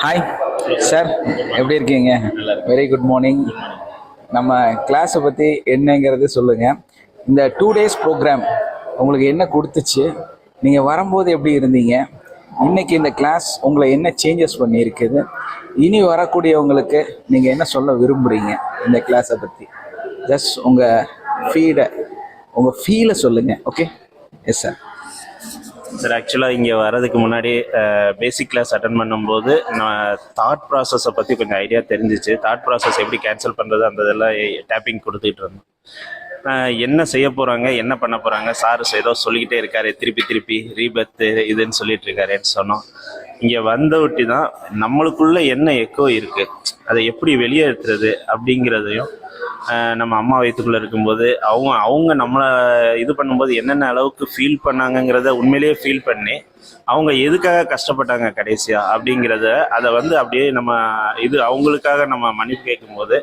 Hi sir, எப்படி இருக்கீங்க? Very good morning. நம்ம கிளாஸை பற்றி என்னங்கிறது சொல்லுங்கள். இந்த 2 days ப்ரோக்ராம் உங்களுக்கு என்ன கொடுத்துச்சு? நீங்கள் வரும்போது எப்படி இருந்தீங்க? இன்னைக்கு இந்த கிளாஸ் உங்களை என்ன சேஞ்சஸ் பண்ணியிருக்குது? இனி வரக்கூடியவங்களுக்கு நீங்கள் என்ன சொல்ல விரும்புகிறீங்க இந்த கிளாஸை பற்றி? ஜஸ்ட் உங்கள் ஃபீலை சொல்லுங்கள். ஓகே? Yes sir. சார், ஆக்சுவலாக இங்கே வர்றதுக்கு முன்னாடி பேசிக் கிளாஸ் அட்டன் பண்ணும்போது நான் தாட் ப்ராசஸை பற்றி கொஞ்சம் ஐடியா தெரிஞ்சிச்சு. தாட் ப்ராசஸ் எப்படி கேன்சல் பண்ணுறது அந்த இதெல்லாம் டேப்பிங் கொடுத்துட்டு இருந்தோம். என்ன செய்ய போகிறாங்க, என்ன பண்ண போகிறாங்க, சார் ஏதோ சொல்லிக்கிட்டே இருக்காரு, திருப்பி திருப்பி ரீபர்த்து இதுன்னு சொல்லிட்டு இருக்காருன்னு சொன்னோம். இங்கே வந்த ஒட்டி தான் நம்மளுக்குள்ள என்ன எக்கோ இருக்குது, அதை எப்படி வெளியேற்றுறது அப்படிங்கிறதையும் நம்ம அம்மா வயிற்றுக்குள்ளே இருக்கும்போது அவங்க நம்மளை இது பண்ணும்போது என்னென்ன அளவுக்கு ஃபீல் பண்ணாங்கங்கிறத உண்மையிலேயே ஃபீல் பண்ணி அவங்க எதுக்காக கஷ்டப்பட்டாங்க கடைசியாக அப்படிங்கிறத அதை அப்படியே நம்ம அவங்களுக்காக நம்ம மன்னிப்பு கேட்கும்போது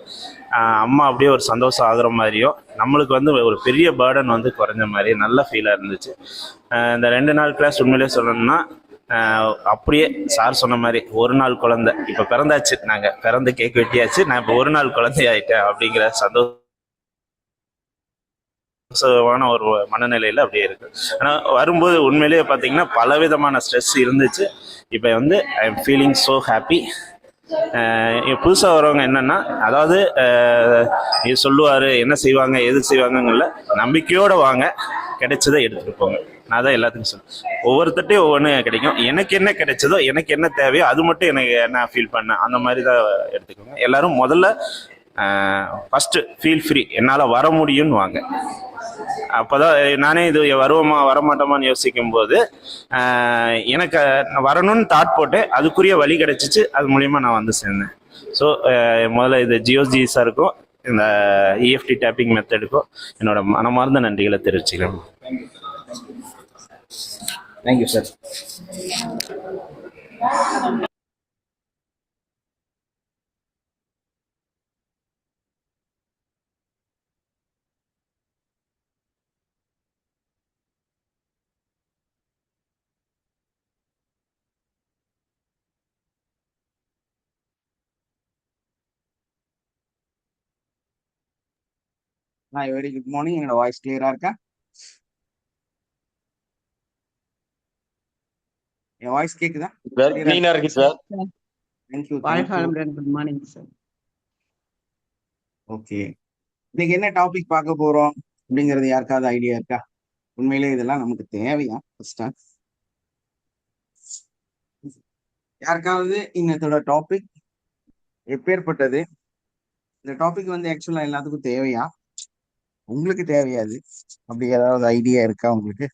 அம்மா அப்படியே ஒரு சந்தோஷம் ஆகுற மாதிரியும் நம்மளுக்கு ஒரு பெரிய பேர்டன் குறைஞ்ச மாதிரி நல்ல ஃபீலாக இருந்துச்சு. இந்த 2 நாள் கிளாஸ் உண்மையிலேயே சொல்லணும்னா அப்படியே சார் சொன்ன மாதிரி ஒரு நாள் குழந்தை இப்போ பிறந்தாச்சு, நாங்கள் பிறந்து கேக் வெட்டியாச்சு, நான் இப்போ ஒரு நாள் குழந்தை ஆயிட்டேன் அப்படிங்கிற சந்தோஷமான ஒரு மனநிலையில் அப்படியே இருக்கு. ஆனால் வரும்போது உண்மையிலேயே பார்த்தீங்கன்னா பலவிதமான ஸ்ட்ரெஸ் இருந்துச்சு. இப்போ I am feeling so happy. புதுசாக வரவங்க என்னன்னா, அதாவது இது சொல்லுவார், என்ன செய்வாங்க எது செய்வாங்கல்ல, நம்பிக்கையோடு வாங்க, கிடைச்சதை எடுத்துகிட்டு போங்க. நான் தான் எல்லாத்துக்கும் சொல்லுவேன், ஒவ்வொருத்தட்டையும் ஒவ்வொன்று கிடைக்கும். எனக்கு என்ன கிடைச்சதோ, எனக்கு என்ன தேவையோ அது மட்டும் எனக்கு என்ன ஃபீல் பண்ண அந்த மாதிரி தான் எடுத்துக்கோங்க. எல்லாரும் முதல்ல ஃபஸ்ட்டு ஃபீல் ஃப்ரீ, என்னால் வர முடியும்னு வாங்க. அப்போ தான் நானே இது வருவோமா வரமாட்டோமான்னு யோசிக்கும் போது எனக்கு வரணும்னு தாட் போட்டேன், அதுக்குரிய வழி கிடைச்சிச்சு, அது மூலிமா நான் சேர்ந்தேன். ஸோ முதல்ல இது ஜியோஜி சாருக்கும் இந்த இஎஃப்டி டேப்பிங் மெத்தடுக்கும் என்னோட மனமார்ந்த நன்றிகளை தெரிவிச்சுக்கிறேன். Thank you sir. Hi, very good morning. என்னோட வாய்ஸ் கிளியரா இருக்கா? என் வாய்ஸ் கேக்குதா? கிளீனா இருக்கு sir. Thank you. Good morning sir. Okay, இன்னைக்கு என்ன டாபிக் பார்க்க போறோம் அப்படிங்கிறது யாருக்காவது ஐடியா இருக்கா? உண்மையிலே இதெல்லாம் நமக்கு தேவையா? யாருக்காவது இன்னத்தோட டாபிக் எப்பேற்பட்டது? இந்த டாபிக் ஆக்சுவலா எல்லாத்துக்கும் தேவையா? உங்களுக்கு தேவையாது அப்படி ஏதாவது ஐடியா இருக்கா உங்களுக்கு?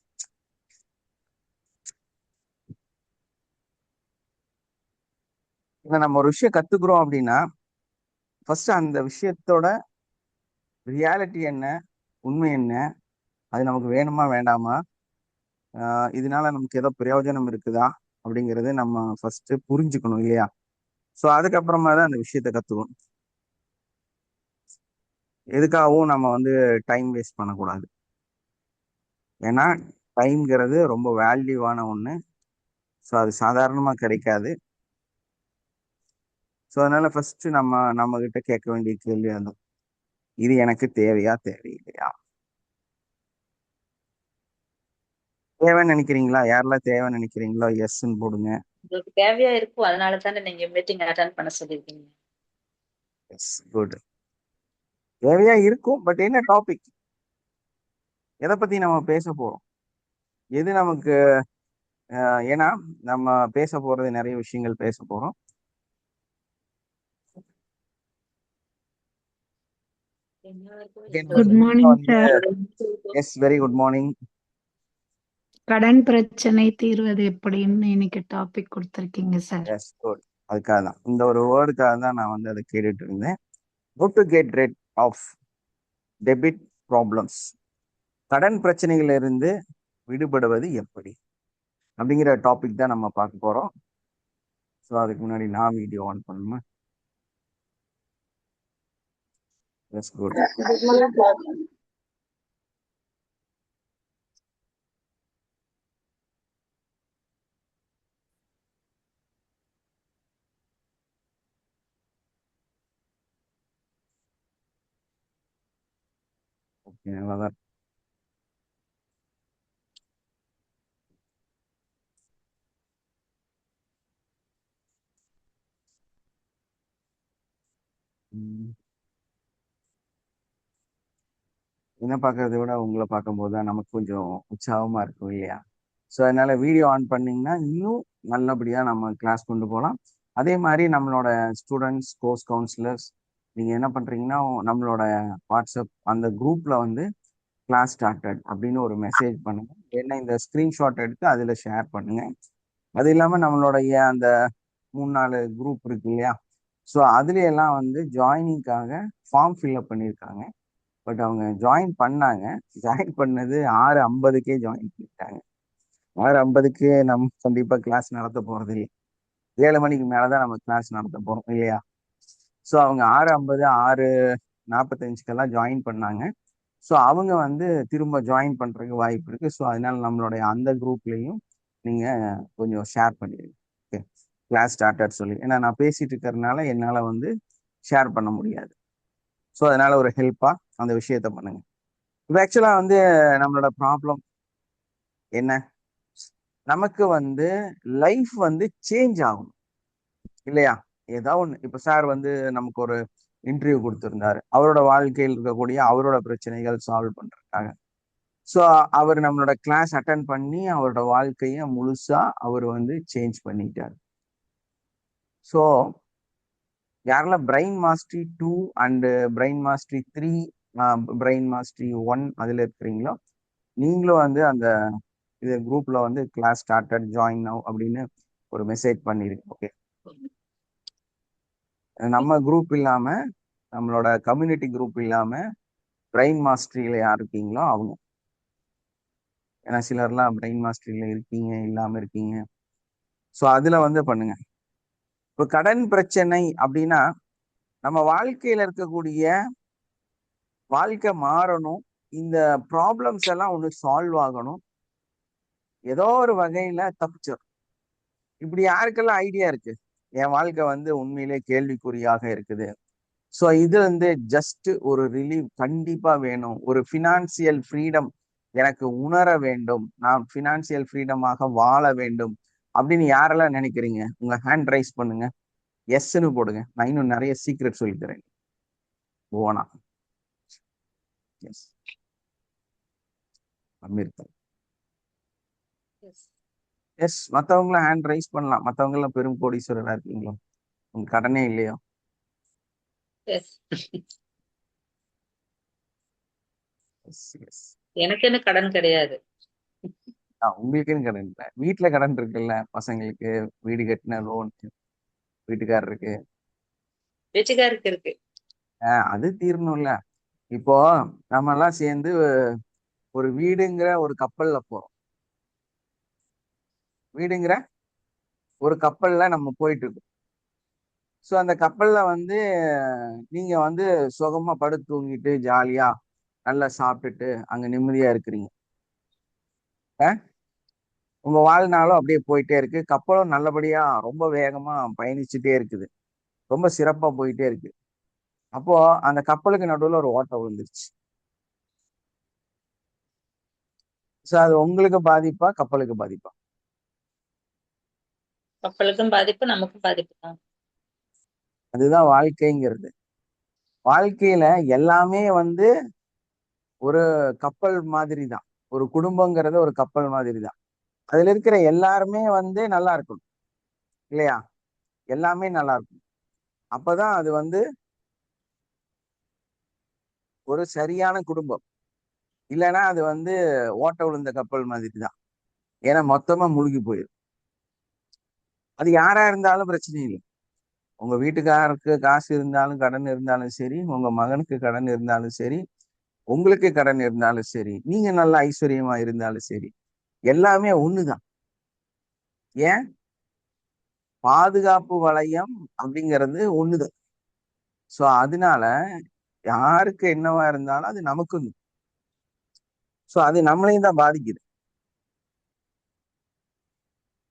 நம்ம ஒரு விஷயம் கத்துக்கிறோம் அப்படின்னா ஃபர்ஸ்ட் அந்த விஷயத்தோட ரியாலிட்டி என்ன, உண்மை என்ன, அது நமக்கு வேணுமா வேண்டாமா, இதனால நமக்கு ஏதோ பிரயோஜனம் இருக்குதா அப்படிங்கறது நம்ம ஃபர்ஸ்ட் புரிஞ்சுக்கணும் இல்லையா? ஸோ அதுக்கப்புறமா தான் அந்த விஷயத்த கத்துக்கணும். எதுக்காகவும் நம்ம டைம் வேஸ்ட் பண்ணக்கூடாது. ஏன்னா டைம்ங்கிறது ரொம்ப வேல்யூவான ஒண்ணு. ஸோ அது சாதாரணமா கிடைக்காது. ஸோ அதனால ஃபர்ஸ்ட் நம்ம கிட்ட கேட்க வேண்டிய கேள்வி அது, இது எனக்கு தேவையா தேவையில்லையா? தேவைன்னு நினைக்கிறீங்களா? யாரெல்லாம் தேவைன்னு நினைக்கிறீங்களோ எஸ்ன்னு போடுங்க. உங்களுக்கு தேவையா இருக்கும், அதனால தானே நீங்க மீட்டிங் அட்டெண்ட் பண்ண சொல்லிருக்கீங்க. Yes, good. தேவையா இருக்கும், பட் என்ன டாபிக், எதை பத்தி நம்ம பேச போறோம், எது நமக்கு ஏன்னா நம்ம பேச போறது நிறைய விஷயங்கள் பேச போறோம். Good morning sir. Yes, very good morning. கடன் பிரச்சனை தீர்வது எப்படின்னு இன்னைக்கு டாபிக் கொடுத்திருக்கீங்க சார். Yes, good. அதுக்காக தான் இந்த ஒரு வேர்டுக்காக தான் நான் அதை கேட்டுட்டு இருந்தேன். How to get rid of debit problems. கடன் பிரச்சனைகள் இருந்து விடுபடுவது எப்படி அப்படிங்கிற டாபிக் தான் நம்ம பார்க்க போறோம். ஸோ அதுக்கு முன்னாடி நான் வீடியோ ஆன் பண்ணுமா? Yes, good. ஓகே, நல்லாதான் இருக்கு. ம். என்ன பார்க்கறத விட உங்களை பார்க்கும்போது தான் நமக்கு கொஞ்சம் உற்சாகமா இருக்கும் இல்லையா? ஸோ அதனால வீடியோ ஆன் பண்ணீங்கன்னா இன்னும் நல்லபடியா நம்ம கிளாஸ் கொண்டு போகலாம். அதே மாதிரி நம்மளோட ஸ்டூடெண்ட்ஸ், கோர்ஸ் கவுன்சிலர்ஸ், நீங்க என்ன பண்றீங்கன்னா நம்மளோட வாட்ஸ்அப் அந்த குரூப்ல வந்து கிளாஸ் ஸ்டார்டட் அப்படின்னு ஒரு மெசேஜ் பண்ணுங்க. என்ன இந்த ஸ்கிரீன்ஷாட் எடுத்து அதுல ஷேர் பண்ணுங்க. அது இல்லாம நம்மளுடைய அந்த 3-4 குரூப் இருக்கு இல்லையா? ஸோ அதுல எல்லாம் வந்து ஜாயினிங்காக ஃபார்ம் ஃபில்அப் பண்ணியிருக்காங்க. பட் அவங்க ஜாயின் பண்ணாங்க. ஜாயின் பண்ணது 6:50க்கே ஜாயின் பண்ணிட்டாங்க. 6:50க்கு நம்ம கண்டிப்பா கிளாஸ் நடத்த போறது இல்லை. 7 மணிக்கு மேலதான் நம்ம கிளாஸ் நடத்த போறோம் இல்லையா? ஸோ அவங்க 6:50 6:45கெல்லாம் ஜாயின் பண்ணாங்க. ஸோ அவங்க வந்து திரும்ப ஜாயின் பண்றதுக்கு வாய்ப்பு இருக்கு. ஸோ அதனால நம்மளுடைய அந்த குரூப்லயும் நீங்க கொஞ்சம் ஷேர் பண்ணிடுங்க. ஓகே, கிளாஸ் ஸ்டார்டட் சொல்லி. ஏன்னா நான் பேசிட்டு இருக்கிறதுனால என்னால வந்து ஷேர் பண்ண முடியாது. ஸோ அதனால ஒரு ஹெல்ப்பா அந்த விஷயத்த பண்ணுங்க. இப்போ ஆக்சுவலா வந்து நம்மளோட ப்ராப்ளம் என்ன? நமக்கு வந்து லைஃப் வந்து சேஞ்ச் ஆகும் இல்லையா? ஏதாவது ஒண்ணு. இப்ப சார் வந்து நமக்கு ஒரு இன்டர்வியூ கொடுத்திருந்தாரு. அவரோட வாழ்க்கையில் இருக்கக்கூடிய அவரோட பிரச்சனைகள் சால்வ் பண்றதுக்காக. ஸோ அவர் நம்மளோட கிளாஸ் அட்டன் பண்ணி அவரோட வாழ்க்கைய முழுசா அவர் வந்து சேஞ்ச் பண்ணிட்டார். ஸோ யாரெல்லாம் brain mastery 2 and brain mastery 3, brain mastery 1 அதுல இருக்கிறீங்களோ நீங்களும் வந்து அந்த இது குரூப்ல வந்து கிளாஸ் ஸ்டார்டட் ஜாயின் நவ் அப்படின்னு ஒரு மெசேஜ் பண்ணிருங்க. ஓகே, நம்ம குரூப் இல்லாம நம்மளோட கம்யூனிட்டி குரூப் இல்லாம பிரெயின் மாஸ்டரியில யார் இருக்கீங்களோ அவங்க. ஏன்னா சிலர்லாம் பிரெயின் மாஸ்டரியில இருக்கீங்க, இல்லாம இருக்கீங்க. ஸோ அதுல வந்து பண்ணுங்க. இப்போ கடன் பிரச்சனை அப்படின்னா நம்ம வாழ்க்கையில இருக்கக்கூடிய வாழ்க்கை மாறணும். இந்த ப்ராப்ளம்ஸ் எல்லாம் ஒன்று சால்வ் ஆகணும். ஏதோ ஒரு வகையில தப்பிச்சிடும். இப்படி யாருக்கெல்லாம் ஐடியா இருக்கு என் வாழ்க்கை வந்து உண்மையிலே கேள்விக்குறியாக இருக்குது? ஸோ இது வந்து ஜஸ்ட் ஒரு ரிலீவ் கண்டிப்பா வேணும். ஒரு ஃபினான்சியல் ஃப்ரீடம் எனக்கு உணர வேண்டும். நான் ஃபினான்சியல் ஃப்ரீடமாக வாழ வேண்டும் அப்படின்னு யாரெல்லாம் நினைக்கிறீங்க? உங்க ஹேண்ட் ரைஸ் பண்ணுங்க. எஸ்ன்னு போடுங்க. நான் இன்னும் நிறைய சீக்ரெட் சொல்லி தரேன். ஓனா எஸ் அமீர் எஸ். எஸ். மற்றவங்களும் ஹேண்ட் ரைஸ் பண்ணலாம். மற்றவங்க எல்லாம் பெரும் கோடீஸ்வரரா இருக்கீங்களோ? உங்க கடனே இல்லையோ? எஸ். Yes yes. எனக்குன்னு கடன் கிடையாது. உங்களுக்குன்னு கடன் இல்லை, வீட்டுல கடன் இருக்குல்ல. பசங்களுக்கு வீடு கட்டின லோன், வீட்டுக்காரருக்கு. வீட்டுக்காருக்கு இருக்கு. அது தீரணும்ல. இப்போ நம்ம எல்லாம் சேர்ந்து ஒரு வீடுங்கிற ஒரு கப்பல்ல போறோம். வீடுங்கிற ஒரு கப்பல்ல நம்ம போயிட்டு இருக்கோம். ஸோ அந்த கப்பல்ல வந்து நீங்க வந்து சுகமா படுத்து தூங்கிட்டு ஜாலியா நல்லா சாப்பிட்டுட்டு அங்க நிம்மதியா இருக்கிறீங்க. உங்க வாழ்நாளும் அப்படியே போயிட்டே இருக்கு. கப்பலும் நல்லபடியா ரொம்ப வேகமா பயணிச்சுட்டே இருக்குது. ரொம்ப சிறப்பா போயிட்டே இருக்கு. அப்போ அந்த கப்பலுக்கு நடுவுல ஒரு ஓட்டை விழுந்துருச்சு. ஸோ அது உங்களுக்கு பாதிப்பா கப்பலுக்கு பாதிப்பா? கப்பலுக்கும் பாதிப்பு, நமக்கும் பாதிப்பு தான். அதுதான் வாழ்க்கைங்கிறது. வாழ்க்கையில எல்லாமே வந்து ஒரு கப்பல் மாதிரி தான். ஒரு குடும்பங்கிறது ஒரு கப்பல் மாதிரி தான். அதுல இருக்கிற எல்லாருமே வந்து நல்லா இருக்கணும் இல்லையா? எல்லாமே நல்லா இருக்கும். அப்பதான் அது வந்து ஒரு சரியான குடும்பம். இல்லைன்னா அது வந்து ஓட்ட விழுந்த கப்பல் மாதிரி தான். ஏன்னா மொத்தமா முழுகி போயிடும். அது யாரா இருந்தாலும் பிரச்சனை இல்லை. உங்க வீட்டுக்காரருக்கு காசு இருந்தாலும் கடன் இருந்தாலும் சரி, உங்க மகனுக்கு கடன் இருந்தாலும் சரி, உங்களுக்கு கடன் இருந்தாலும் சரி, நீங்க நல்ல ஐஸ்வர்யமா இருந்தாலும் சரி, எல்லாமே ஒண்ணுதான். ஏன்? பாதுகாப்பு வளையம் அப்படிங்கிறது ஒண்ணுதான். சோ அதனால யாருக்கு என்னவா இருந்தாலும் அது நமக்கு. சோ அது நம்மளையும் தான் பாதிக்குது.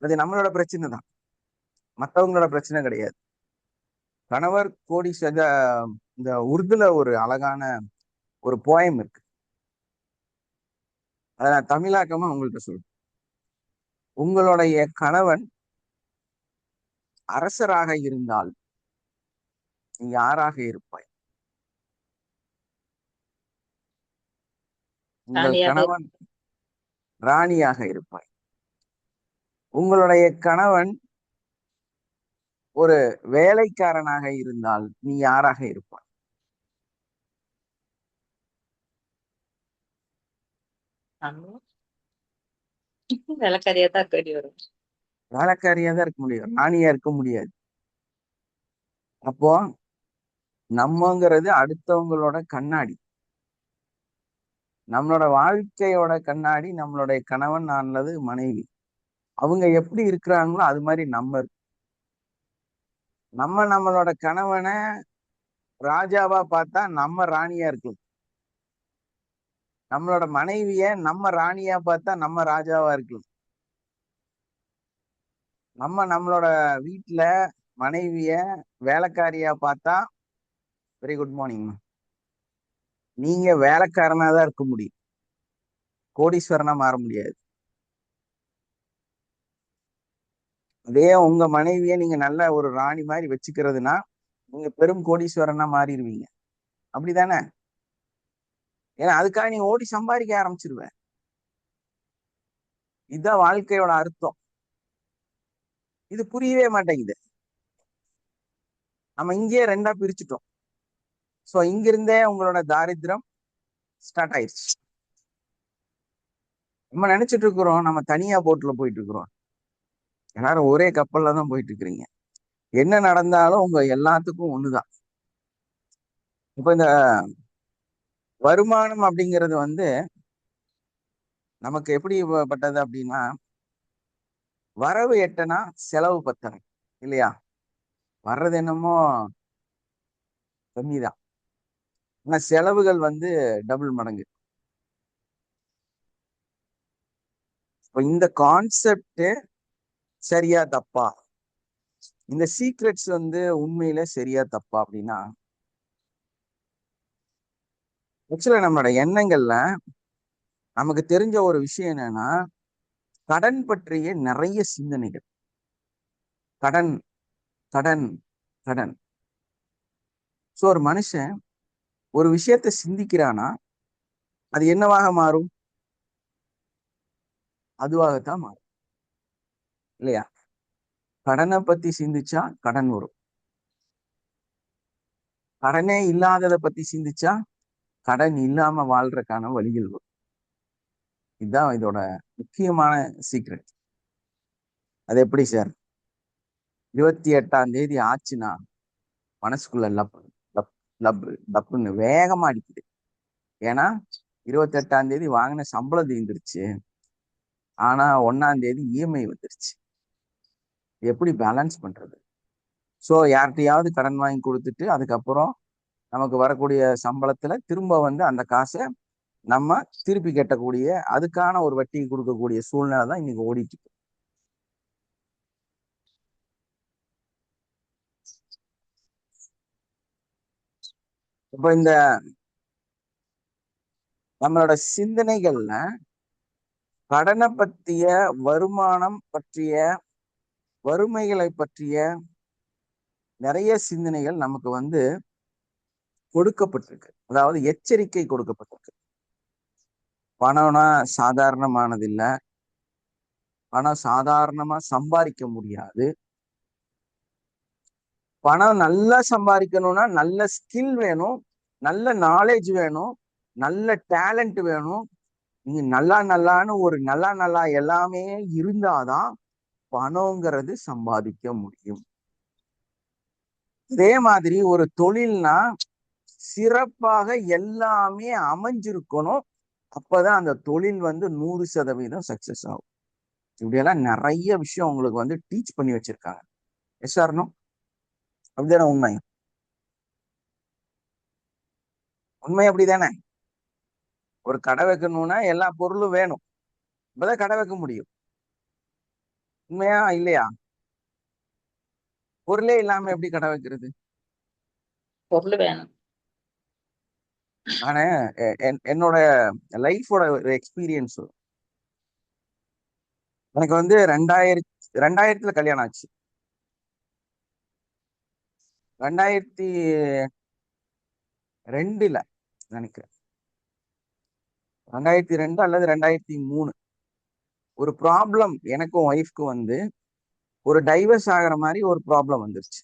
அது நம்மளோட பிரச்சனை தான், மற்றவங்களோட பிரச்சனை கிடையாது. கணவர் கோடி இந்த உருதுல ஒரு அழகான ஒரு போயம் இருக்கு. அதை நான் தமிழாக்கமா உங்கள்கிட்ட சொல்றேன். உங்களுடைய கணவன் அரசராக இருந்தால் நீ யாராக இருப்பாய்? உங்கள் ராணியாக கணவன் ராணியாக இருப்பாய். உங்களுடைய கணவன் ஒரு வேலைக்காரனாக இருந்தால் நீ யாராக இருப்பாய்? இருப்பாங்க. விளக்கறியா தான் கேடி வரும். வேலைக்காரியா தான் இருக்க முடியும், ராணியா இருக்க முடியாது. அப்போ நம்மங்கிறது அடுத்தவங்களோட கண்ணாடி. நம்மளோட வாழ்க்கையோட கண்ணாடி நம்மளுடைய கணவன் அல்லது மனைவி. அவங்க எப்படி இருக்கிறாங்களோ அது மாதிரி நம்ம நம்மளோட கணவனை ராஜாவா பார்த்தா நம்ம ராணியா இருக்கலாம். நம்மளோட மனைவிய நம்ம ராணியா பார்த்தா நம்ம ராஜாவா இருக்கலாம். நம்மளோட வீட்டுல மனைவிய வேலைக்காரியா பார்த்தா வெரி குட் மார்னிங், நீங்க வேலைக்காரனா தான் இருக்க முடியும், கோடீஸ்வரனா மாற முடியாது. அதே உங்க மனைவிய நீங்க நல்ல ஒரு ராணி மாதிரி வச்சுக்கிறதுனா நீங்க பெரும் கோடீஸ்வரனா மாறிடுவீங்க. அப்படிதானே? ஏன்னா அதுக்காக நீங்க ஓடி சம்பாதிக்க ஆரம்பிச்சிருவ. இதுதான் வாழ்க்கையோட அர்த்தம். இது புரியவே மாட்டேங்குது. நம்ம இங்கேயே ரெண்டா பிரிச்சுட்டோம். சோ இங்கிருந்தே உங்களோட தாரித்திரம் ஸ்டார்ட் ஆயிடுச்சு. நம்ம நினைச்சிட்டு இருக்கிறோம் நம்ம தனியா போட்டுல போயிட்டு இருக்கிறோம். எல்லாரும் ஒரே கப்பல்ல தான் போயிட்டு இருக்கிறீங்க. என்ன நடந்தாலும் உங்க எல்லாத்துக்கும் ஒண்ணுதான். இப்ப இந்த வருமானம் அப்படிங்கிறது நமக்கு எப்படிப்பட்டது அப்படின்னா, வரவு எட்டனா செலவு பத்தனை இல்லையா? வர்றது என்னமோ கம்மிதான், ஆனா செலவுகள் டபுள் மடங்கு. இப்ப இந்த கான்செப்ட் சரியா தப்பா, இந்த சீக்ரெட்ஸ் உண்மையில சரியா தப்பா அப்படின்னா, ஆக்சுவலா நம்மளோட எண்ணங்கள்ல நமக்கு தெரிஞ்ச ஒரு விஷயம் என்னன்னா, கடன் பற்றிய நிறைய சிந்தனைகள். கடன் கடன் கடன். சோ ஒரு மனுஷன் ஒரு விஷயத்த சிந்திக்கிறானா அது என்னவாக மாறும்? அதுவாகத்தான் மாறும் இல்லையா? கடனை பத்தி சிந்திச்சா கடன் வரும். கடனே இல்லாததை பத்தி சிந்திச்சா கடன் இல்லாம வாழ்றதுக்கான வழிகள் வரும். இதுதான் இதோட முக்கியமான சீக்ரெட். அது எப்படி சார்? 28ஆம் தேதி ஆச்சுன்னா மனசுக்குள்ள லப் லப் லப் லப்புன்னு வேகமா அடிக்குது. ஏன்னா 28ஆம் தேதி வாங்கின சம்பளம் தீர்ந்துருச்சு, ஆனா 1ஆம் தேதி இஎம்ஐ வந்துருச்சு. எப்படி பேலன்ஸ் பண்றது? ஸோ யார்கிட்டையாவது கடன் வாங்கி கொடுத்துட்டு அதுக்கப்புறம் நமக்கு வரக்கூடிய சம்பளத்துல திரும்ப அந்த காசை நம்ம திருப்பி கட்டக்கூடிய அதுக்கான ஒரு வட்டி கொடுக்கக்கூடிய சூழ்நிலை தான் இன்னைக்கு ஓடிட்டு இருக்கு. இப்ப இந்த நம்மளோட சிந்தனைகள்ல கடனை பற்றிய, வருமானம் பற்றிய, வறுமைகளை பற்றிய நிறைய சிந்தனைகள் நமக்கு கொடுக்கப்பட்டிருக்கு. அதாவது எச்சரிக்கை கொடுக்கப்பட்டிருக்கு. பணம்னா சாதாரணமானது இல்ல, பணம் சாதாரணமா சம்பாதிக்க முடியாது. பணம் நல்லா சம்பாதிக்கணும்னா நல்ல ஸ்கில் வேணும், நல்ல நாலேஜ் வேணும், நல்ல டேலண்ட் வேணும். நீங்க நல்லான்னு ஒரு நல்லா எல்லாமே இருந்தாதான் பணங்கிறது சம்பாதிக்க முடியும். இதே மாதிரி ஒரு தொழில்னா சிறப்பாக எல்லாமே அமைஞ்சிருக்கணும். அப்பதான் அந்த தொழில் 100% சக்சஸ் ஆகும். இப்படியெல்லாம் நிறைய விஷயம் உங்களுக்கு டீச் பண்ணி வச்சிருக்காங்க. Yes or no? அப்படிதானே? உண்மை உண்மை அப்படிதானே? ஒரு கடை வைக்கணும்னா எல்லா பொருளும் வேணும், இப்பதான் கடை வைக்க முடியும். உண்மையா இல்லையா? பொருளே இல்லாம எப்படி கடை வைக்கிறது? பொருள் வேணும். நானு என்னோட லைஃபோட ஒரு எக்ஸ்பீரியன்ஸ். எனக்கு வந்து ரெண்டாயிரத்துல கல்யாணம் ஆச்சு. 2002 நினைக்கிறேன். 2002 அல்லது 2003 ஒரு ப்ராப்ளம் எனக்கும் ஒய்ஃப்க்கும் வந்து ஒரு டைவர்ஸ் ஆகிற மாதிரி ஒரு ப்ராப்ளம் வந்துருச்சு.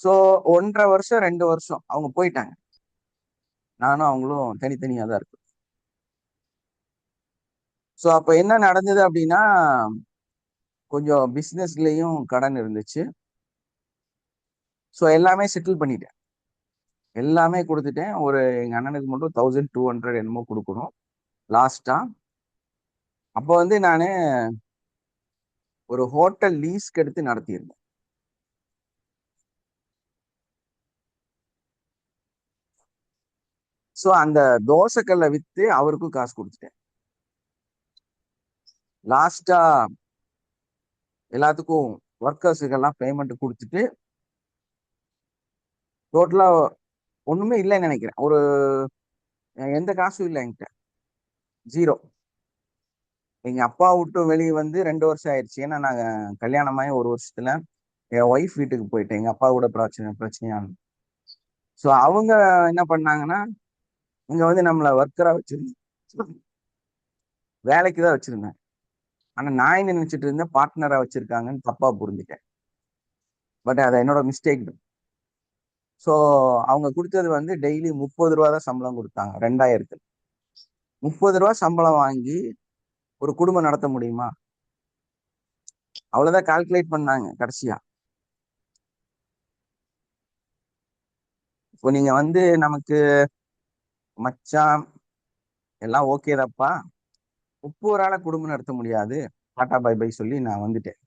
ஸோ 1.5 வருஷம் 2 வருஷம் அவங்க போயிட்டாங்க. நானும் அவங்களும் தனித்தனியா தான் இருக்கோம். ஸோ அப்ப என்ன நடந்தது அப்படின்னா, கொஞ்சம் பிஸ்னஸ்லயும் கடன் இருந்துச்சு. ஸோ எல்லாமே செட்டில் பண்ணிட்டேன். எல்லாமே கொடுத்துட்டேன். எங்க அண்ணனுக்கு மட்டும் 1200 என்னமோ கொடுக்கணும் லாஸ்டா. அப்போ வந்து நான் ஒரு ஹோட்டல் லீஸ்க்கு எடுத்து நடத்தியிருந்தேன். ஸோ அந்த தோசைக்கல்லை வித்து அவருக்கும் காசு கொடுத்துட்டேன். லாஸ்டா எல்லாத்துக்கும் ஒர்க்கர்ஸுக்கெல்லாம் பேமெண்ட் கொடுத்துட்டு டோட்டலா ஒண்ணுமே இல்லைன்னு நினைக்கிறேன். எந்த காசும் இல்லை என்கிட்ட, ஜீரோ. எங்க அப்பா விட்டு வெளியே வந்து 2 வருஷம் ஆயிடுச்சு. ஏன்னா நாங்க கல்யாணமாயி 1 வருஷத்துல என் ஒய்ஃப் வீட்டுக்கு போயிட்டேன். எங்க அப்பா கூட பிரச்சனையா. ஸோ அவங்க என்ன பண்ணாங்கன்னா, இங்க வந்து நம்மளை ஒர்க்கரா வச்சிருந்தேன், வேலைக்கு தான் வச்சிருந்தேன். ஆனா நான் என்ன நினைச்சிட்டு இருந்தேன், பார்ட்னரா வச்சிருக்காங்கன்னு தப்பா புரிஞ்சுட்டேன். பட் அது என்னோட மிஸ்டேக். ஸோ அவங்க கொடுத்தது வந்து டெய்லி 30 ரூபா தான் சம்பளம் கொடுத்தாங்க. 2000 30 ரூபா சம்பளம் வாங்கி ஒரு குடும்பம் நடத்த முடியுமா? அவ்வளவுதான் கால்குலேட் பண்ணாங்க கடைசியா. இப்போ நீங்க வந்து நமக்கு மச்சான் எல்லாம் ஓகே தாப்பா, 30 ஆள குடும்பம் நடத்த முடியாது, டாடா பை பை சொல்லி நான் வந்துட்டேன்.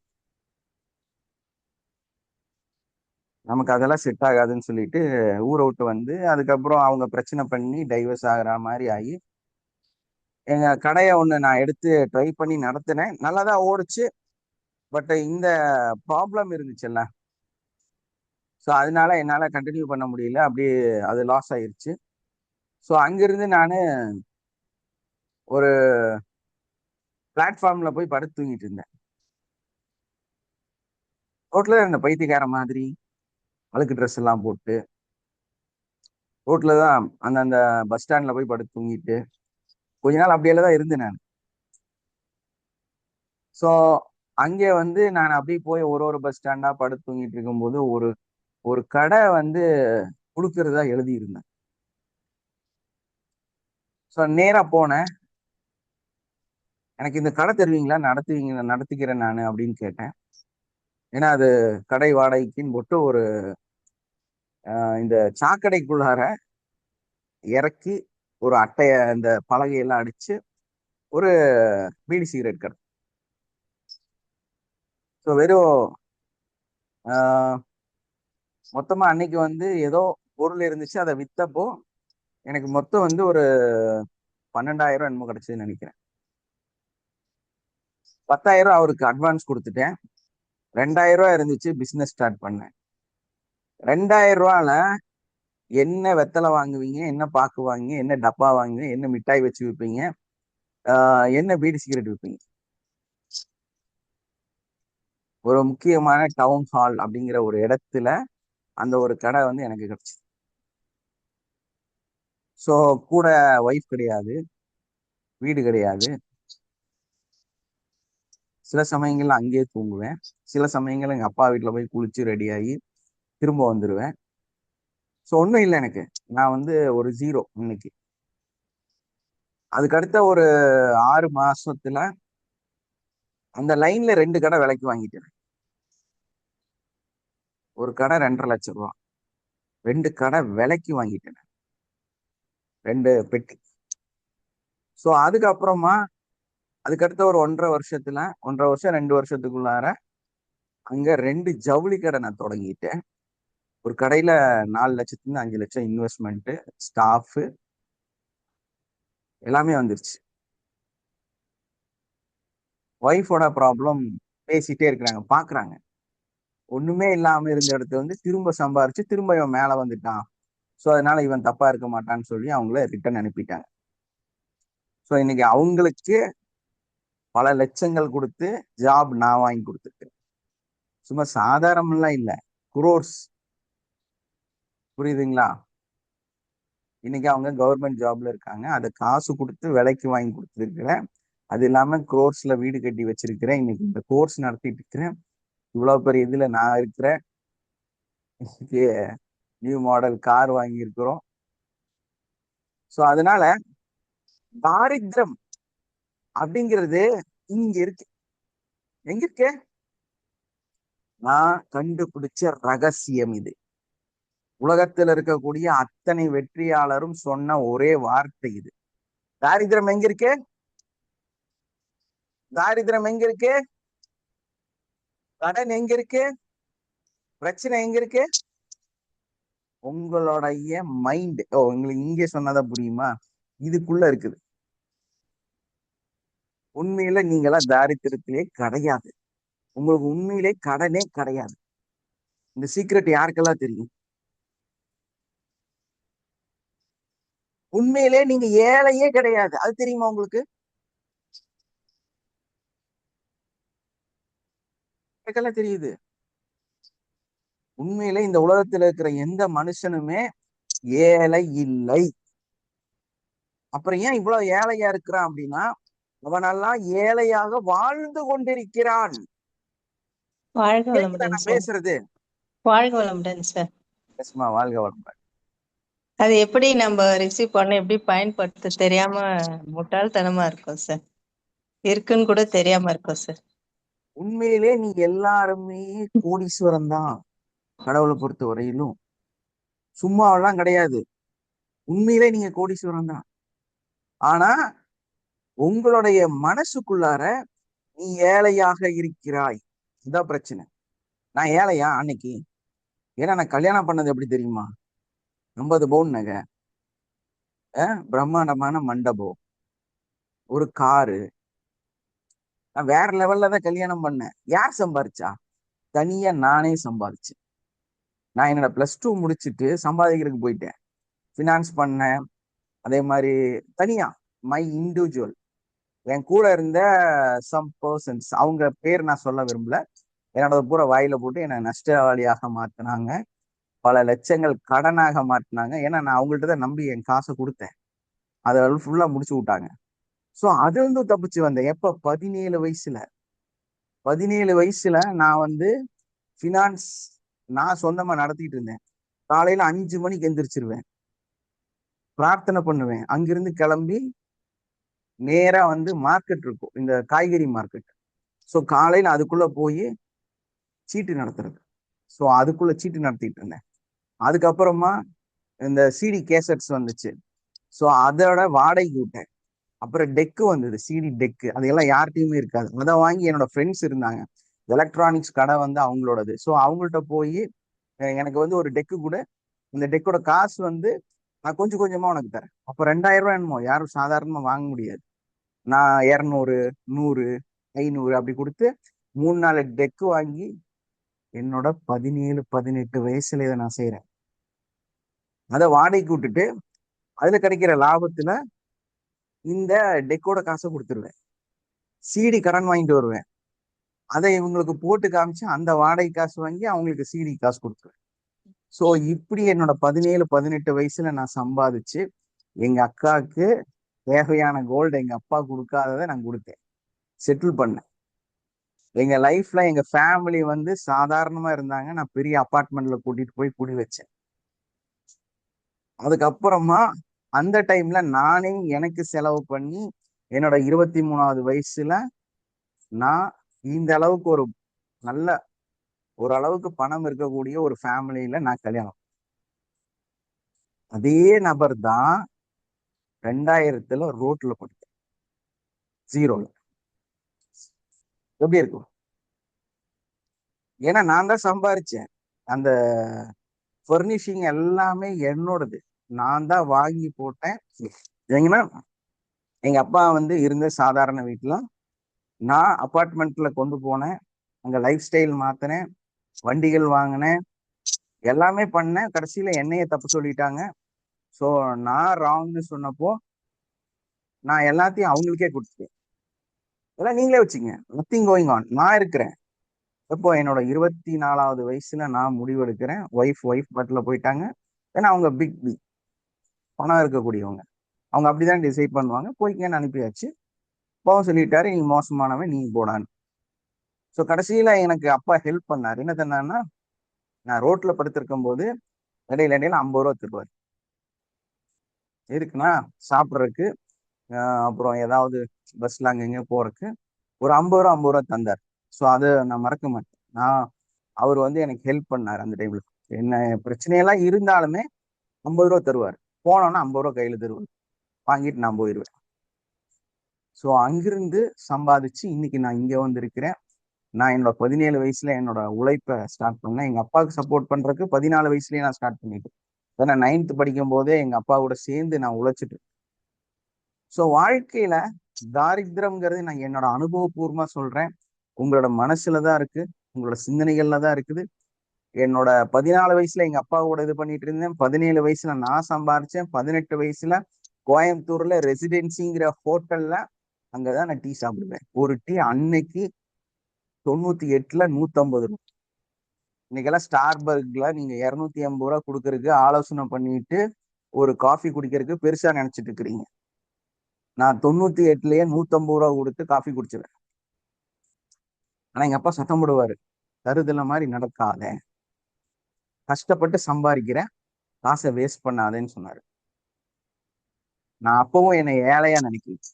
நமக்கு அதெல்லாம் செட் ஆகாதுன்னு சொல்லிட்டு ஊரை விட்டு வந்து, அதுக்கப்புறம் அவங்க பிரச்சனை பண்ணி டைவர்ஸ் ஆகுற மாதிரி ஆகி, எங்க கடையை ஒன்று நான் எடுத்து ட்ரை பண்ணி நடத்தினேன். நல்லாதான் ஓடுச்சு. பட் இந்த ப்ராப்ளம் இருந்துச்சுல்ல, ஸோ அதனால என்னால் கண்டினியூ பண்ண முடியல. அப்படியே அது லாஸ் ஆயிருச்சு. ஸோ அங்கிருந்து நான் ஒரு பிளாட்ஃபார்ம்ல போய் படுத்து தூங்கிட்டு இருந்தேன். ரோட்ல இருந்த பைத்தியக்கார மாதிரி அழுக்கு ட்ரெஸ் எல்லாம் போட்டு ரோட்ல தான் அந்த பஸ் ஸ்டாண்ட்ல போய் படுத்து தூங்கிட்டு கொஞ்ச நாள் அப்படியே தான் இருந்தேன் நான். ஸோ அங்கே வந்து நான் அப்படியே போய் ஒரு பஸ் ஸ்டாண்டா படுத்து தூங்கிட்டு இருக்கும்போது ஒரு ஒரு கடை வந்து கொடுக்கறதா எழுதி இருந்தேன். ஸோ நேரா போனேன். எனக்கு இந்த கடை தருவீங்களா, நடத்திக்கிறேன் நான் அப்படின்னு கேட்டேன். ஏன்னா அது கடை வாடகைக்குன்னு போட்டு இந்த சாக்கடைக்குள்ளார இறக்கி ஒரு அட்டைய இந்த பலகையெல்லாம் அடிச்சு ஒரு பீடி சிகரெட் கடை. ஸோ வெறும் மொத்தமா அன்னைக்கு வந்து ஏதோ பொருள் இருந்துச்சு, அதை வித்தப்போ எனக்கு மொத்தம் வந்து ஒரு 12,000 என்னமோ கிடைச்சதுன்னு நினைக்கிறேன். 10,000 அவருக்கு அட்வான்ஸ் கொடுத்துட்டேன். 2,000 இருந்துச்சு. பிசினஸ் ஸ்டார்ட் பண்ணேன். 2,000 என்ன வெத்தலை வாங்குவீங்க, என்ன பாக்கு வாங்குவீங்க, என்ன டப்பா வாங்குவீங்க, என்ன மிட்டாய் வச்சு விற்பீங்க, என்ன பீடி சிகரெட் விற்பீங்க? ஒரு முக்கியமான டவுன் ஹால் அப்படிங்கிற ஒரு இடத்துல அந்த ஒரு கடை வந்து எனக்கு கிடைச்சிது. ஸோ கூட ஒய்ஃப் கிடையாது, வீடு கிடையாது. சில சமயங்கள்ல அங்கேயே தூங்குவேன். சில சமயங்கள்ல எங்க அப்பா வீட்டுல போய் குளிச்சு ரெடி ஆகி திரும்ப வந்துடுவேன். ஸோ ஒன்றும் இல்லை எனக்கு. நான் வந்து ஒரு ஜீரோ இன்னைக்கு. அதுக்கடுத்த ஒரு 6 மாசத்துல அந்த லைன்ல 2 கடை விலைக்கு வாங்கிட்டேன். ஒரு கடை 2,50,000 ரூபா, 2 கடை விலைக்கு வாங்கிட்டேன், 2 பெட்டி. ஸோ அதுக்கடுத்த ஒரு 1.5 வருஷம் 2 வருஷத்துக்குள்ளார அங்க 2 ஜவுளி கடை நான் தொடங்கிட்டேன். ஒரு கடையில 4 லட்சத்துல 5 லட்சம் இன்வெஸ்ட்மெண்ட், ஸ்டாஃப் எல்லாமே வந்துருச்சு. ஒய்ஃபோட ப்ராப்ளம் பேசிட்டே இருக்கிறாங்க, பாக்குறாங்க. ஒண்ணுமே இல்லாம இருந்த இடத்துல வந்து திரும்ப சம்பாரிச்சு திரும்ப இவன் மேல வந்துட்டான். ஸோ அதனால இவன் தப்பா இருக்க மாட்டான்னு சொல்லி அவங்கள ரிட்டர்ன் அனுப்பிட்டாங்க. ஸோ இன்னைக்கு அவங்களுக்கு பல லட்சங்கள் கொடுத்து ஜாப் நான் வாங்கி கொடுத்துருக்கேன். சும்மா சாதாரணம்லாம் இல்லை, குரோர்ஸ். புரியுதுங்களா? இன்னைக்கு அவங்க கவர்மெண்ட் ஜாப்ல இருக்காங்க. அதை காசு கொடுத்து விலைக்கு வாங்கி கொடுத்துருக்கிறேன். அது இல்லாம குரோர்ஸ்ல வீடு கட்டி வச்சிருக்கிறேன். இன்னைக்கு இந்த கோர்ஸ் நடத்திட்டு இருக்கிறேன். இவ்வளவு பெரிய இதுல நான் இருக்கிறேன். நியூ மாடல் கார் வாங்கி இருக்கிறோம். ஸோ அதனால தாரித்திரம் அப்படிங்கிறது இங்க இருக்கு. எங்க இருக்கு? நான் கண்டுபிடிச்ச ரகசியம் இது. உலகத்தில் இருக்கக்கூடிய அத்தனை வெற்றியாளரும் சொன்ன ஒரே வார்த்தை இது. தாரித்திரம் எங்க இருக்கு? தாரித்திரம் எங்க இருக்கு? கடன் எங்க இருக்கு? பிரச்சனை எங்க இருக்கு? உங்களுடைய மைண்ட். உங்களுக்கு இங்கே சொன்னதா புரியுமா? இதுக்குள்ள இருக்குது. உண்மையில நீங்களா தாரித்திரத்திலே கிடையாது. உங்களுக்கு உண்மையிலே கடனே கிடையாது. இந்த சீக்ரெட் யாருக்கெல்லாம் தெரியும்? உண்மையிலே நீங்க ஏழையே கிடையாது. அது தெரியுமா உங்களுக்கு? யாருக்கெல்லாம் தெரியுது? உண்மையிலே இந்த உலகத்துல இருக்கிற எந்த மனுஷனுமே ஏழை இல்லை. அப்புறம் ஏன் இவ்வளவு ஏழையா இருக்கிறான் அப்படின்னா, அவனெல்லாம் ஏழையாக வாழ்ந்து கொண்டிருக்கிறான். வாழ்க கேக்குதா வளமுடன் நான் சார். பேசுறது? வாழ்க வளமுடன் சார். பேசுமா? வாழ்க வளமுடன். அது எப்படி நம்ம ரிசீவ் பண்ண, எப்படி பயன்படுத்த தெரியாம முட்டாள்தனமா இருக்கும் சார். இருக்குன்னு கூட தெரியாம இருக்கும் சார். உண்மையிலே நீங்க எல்லாருமே கோடீஸ்வரன் தான். கடவுளை பொறுத்த வரையிலும் சும்மாவெல்லாம் கிடையாது. உண்மையிலே நீங்க கோடீஸ்வரன் தான். ஆனா உங்களுடைய மனசுக்குள்ளார நீ ஏழையாக இருக்கிறாய். இதான் பிரச்சனை. நான் ஏழையா அன்னைக்கு? ஏன்னா நான் கல்யாணம் பண்ணது எப்படி தெரியுமா? 50 பவுன் நகை, பிரம்மாண்டமான மண்டபம், ஒரு காரு. நான் வேற லெவல்ல தான் கல்யாணம் பண்ணேன். யார் சம்பாரிச்சா? தனியா நானே சம்பாதிச்சேன். நான் என்னோட +2 முடிச்சுட்டு சம்பாதிக்கிறதுக்கு போயிட்டேன். ஃபினான்ஸ் பண்ணேன். அதே மாதிரி தனியா மை இண்டிவிஜுவல். என் கூட இருந்த சம் பர்சன்ஸ், அவங்க பேர் நான் சொல்ல விரும்பல, என்னோட பூரா வாயில போட்டு என்னை நஷ்டவாளியாக மாத்தினாங்க. பல லட்சங்கள் கடனாக மாட்டினாங்க. ஏன்னா நான் அவங்கள்ட்ட தான் நம்பி என் காசை கொடுத்தேன். அதை ஃபுல்லா முடிச்சு விட்டாங்க. ஸோ அது வந்து தப்பிச்சு வந்தேன். எப்ப? 17 வயசுல. 17 வயசுல நான் வந்து ஃபினான்ஸ் நான் சொந்தமா நடத்திட்டு இருந்தேன். காலையில 5 மணிக்கு எந்திரிச்சிருவேன், பிரார்த்தனை பண்ணுவேன். அங்கிருந்து கிளம்பி நேரா வந்து மார்க்கெட் இருக்கும், இந்த காய்கறி மார்க்கெட். ஸோ காலையில அதுக்குள்ள போய் சீட்டு நடத்துறது. ஸோ அதுக்குள்ள சீட்டு நடத்திட்டு இருந்தேன். அதுக்கப்புறமா இந்த சிடி கேசட்ஸ் வந்துச்சு. ஸோ அதோட வாடகைக்கு விட்டேன். அப்புறம் டெக்கு வந்தது, சிடி டெக்கு. அதையெல்லாம் யார்கிட்டையுமே இருக்காது. அதை வாங்கி என்னோட ஃப்ரெண்ட்ஸ் இருந்தாங்க, எலக்ட்ரானிக்ஸ் கடை வந்து அவங்களோடது. ஸோ அவங்கள்ட்ட போய் எனக்கு வந்து ஒரு டெக்கு கூட, இந்த டெக்கோட காசு வந்து நான் கொஞ்சம் கொஞ்சமா உனக்கு தரேன். அப்போ 2000 ரூபாய் என்னமோ, யாரும் சாதாரணமா வாங்க முடியாது. நான் 200, 100, 500 அப்படி கொடுத்து 3-4 டெக்கு வாங்கி என்னோட 17, 18 வயசுல இதை நான் செய்யறேன். அதை வாடகைக்கு விட்டுட்டு அதுல கிடைக்கிற லாபத்துல இந்த டெக்கோட காசை கொடுத்துருவேன். சிடி கடன் வாங்கிட்டு வருவேன். அதை இவங்களுக்கு போட்டு காமிச்சு அந்த வாடகை காசு வாங்கி அவங்களுக்கு சிடி காசு கொடுத்துருவேன். ஸோ இப்படி என்னோட 17, 18 வயசுல நான் சம்பாதிச்சு எங்க அக்காவுக்கு தேவையான கோல்டு எங்க அப்பா கொடுக்காததை நான் கொடுத்தேன், செட்டில் பண்ணேன். எங்க லைஃப்ல எங்க ஃபேமிலி வந்து சாதாரணமா இருந்தாங்க. நான் பெரிய அபார்ட்மெண்ட்ல கூட்டிட்டு போய் குடி வச்சேன். அதுக்கப்புறமா அந்த டைம்ல நானே எனக்கு செலவு பண்ணி என்னோட 23வது வயசுல நான் இந்த அளவுக்கு ஒரு நல்ல ஓரளவுக்கு பணம் இருக்கக்கூடிய ஒரு ஃபேமிலியில நான் கல்யாணம். அதே நபர் தான் 2000 ரோட்ல படுத்தேன், 0ல. எப்படி இருக்கும்? ஏன்னா நான் தான் சம்பாரிச்சேன். அந்த ஃபர்னிஷிங் எல்லாமே என்னோடது, நான் தான் வாங்கி போட்டேன். ஏங்கன்னா எங்க அப்பா வந்து இருந்த சாதாரண வீட்டுல நான் அபார்ட்மெண்ட்ல கொண்டு போனேன். அங்க லைஃப் ஸ்டைல் மாத்தினேன், வண்டிகள் வாங்கினேன், எல்லாமே பண்ணேன், கடைசியில என்னைய தப்பு சொல்லிட்டாங்க. ஸோ நான் ராங்னு சொன்னப்போ நான் எல்லாத்தையும் அவங்களுக்கே கொடுத்துட்டேன். எல்லாம் நீங்களே வச்சுங்க, நத்திங் கோயிங் ஆன், நான் இருக்கிறேன். இப்போ என்னோட 24வது வயசுல நான் முடிவெடுக்கிறேன். ஒய்ஃப் பட்ல போயிட்டாங்க. ஏன்னா அவங்க பிக் பணம் இருக்கக்கூடியவங்க, அவங்க அப்படிதான் டிசைட் பண்ணுவாங்க. போய்க்கன்னு அனுப்பியாச்சு. போக சொல்லிட்டாரு, நீ மோசமானவன், நீ போடான்னு. ஸோ கடைசியில எனக்கு அப்பா ஹெல்ப் பண்ணாரு. என்ன தந்தாருன்னா, நான் ரோட்ல படுத்திருக்கும் போது இடையில 50 ரூபா தருவார். எதுக்குன்னா சாப்பிட்றதுக்கு, அப்புறம் ஏதாவது பஸ்ல அங்க இங்க போறதுக்கு ஒரு 50 ரூபா தந்தார். ஸோ அதை நான் மறக்க மாட்டேன். அவர் எனக்கு ஹெல்ப் பண்ணார் அந்த டைம்ல. என்ன பிரச்சனையெல்லாம் இருந்தாலுமே 50 ரூபா தருவார். போனோன்னா 50 ரூபா கையில தருவார், வாங்கிட்டு நான் போயிடுவேன். ஸோ அங்கிருந்து சம்பாதிச்சு இன்னைக்கு நான் இங்க வந்திருக்கிறேன். நான் என்னோட 17 வயசுல என்னோட உழைப்பை ஸ்டார்ட் பண்ணேன். எங்க அப்பாவுக்கு சப்போர்ட் பண்றதுக்கு 14 வயசுலயே நான் ஸ்டார்ட் பண்ணிட்டேன். ஏன்னா 9th படிக்கும் போதே எங்க அப்பா கூட சேர்ந்து நான் உழைச்சிட்டு. ஸோ வாழ்க்கையில தாரித்திரம்ங்கிறது நான் என்னோட அனுபவபூர்வமா சொல்றேன். உங்களோட மனசுலதான் இருக்கு, உங்களோட சிந்தனைகள்ல தான் இருக்குது. என்னோட 14 வயசுல எங்க அப்பாவோட இது பண்ணிட்டு இருந்தேன். 17 வயசுல நான் சம்பாரிச்சேன். 18 வயசுல கோயம்புத்தூர்ல ரெசிடென்சிங்கிற ஹோட்டல்ல அங்கதான் நான் டீ சாப்பிடுவேன். ஒரு டீ அன்னைக்கு 98ல 150 ரூபாய். இன்னைக்கெல்லாம் ஸ்டார்பர்க்ல நீங்க 280 ரூபா கொடுக்கறதுக்கு ஆலோசனை பண்ணிட்டு ஒரு காஃபி குடிக்கிறதுக்கு பெருசா நினைச்சிட்டு இருக்கிறீங்க. நான் 98லயே 150 ரூபா கொடுத்து காஃபி குடிச்சிருவேன். ஆனா எங்க அப்பா சத்தம் போடுவாரு, தருதல மாதிரி நடக்காத, கஷ்டப்பட்டு சம்பாதிக்கிறேன், காசை வேஸ்ட் பண்ணாதேன்னு சொன்னாரு. நான் அப்பவும் என்னை ஏழையா நினைக்கிறேன்,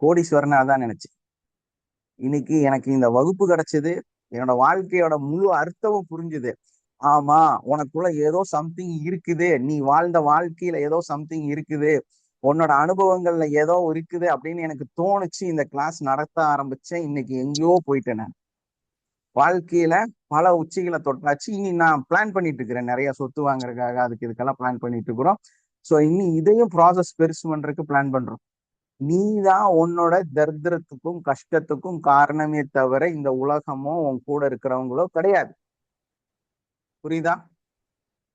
கோடீஸ்வரனா தான் நினைச்சேன். இன்னைக்கு எனக்கு இந்த வகுப்பு கிடைச்சது, என்னோட வாழ்க்கையோட முழு அர்த்தமும் புரிஞ்சுது. ஆமா, உனக்குள்ள ஏதோ சம்திங் இருக்குது, நீ வாழ்ந்த வாழ்க்கையில ஏதோ சம்திங் இருக்குது, உன்னோட அனுபவங்கள்ல ஏதோ இருக்குது அப்படின்னு எனக்கு தோணுச்சு. இந்த கிளாஸ் நடத்த ஆரம்பிச்சேன். இன்னைக்கு எங்கேயோ போயிட்டேன். நான் வாழ்க்கையில பல உச்சிகளை தொட்டாச்சு. இனி நான் பிளான் பண்ணிட்டு இருக்கிறேன், நிறைய சொத்து வாங்குறதுக்காக, அதுக்கு இதுக்கெல்லாம் பிளான் பண்ணிட்டு இருக்கிறோம். ஸோ இனி இதையும் ப்ராசஸ் பெருசு பண்றதுக்கு பிளான் பண்றோம். நீ தான் உன்னோட தரித்திரத்துக்கும் கஷ்டத்துக்கும் காரணமே தவிர இந்த உலகமோ உன் கூட இருக்கிறவங்களோ கிடையாது. புரியுதா?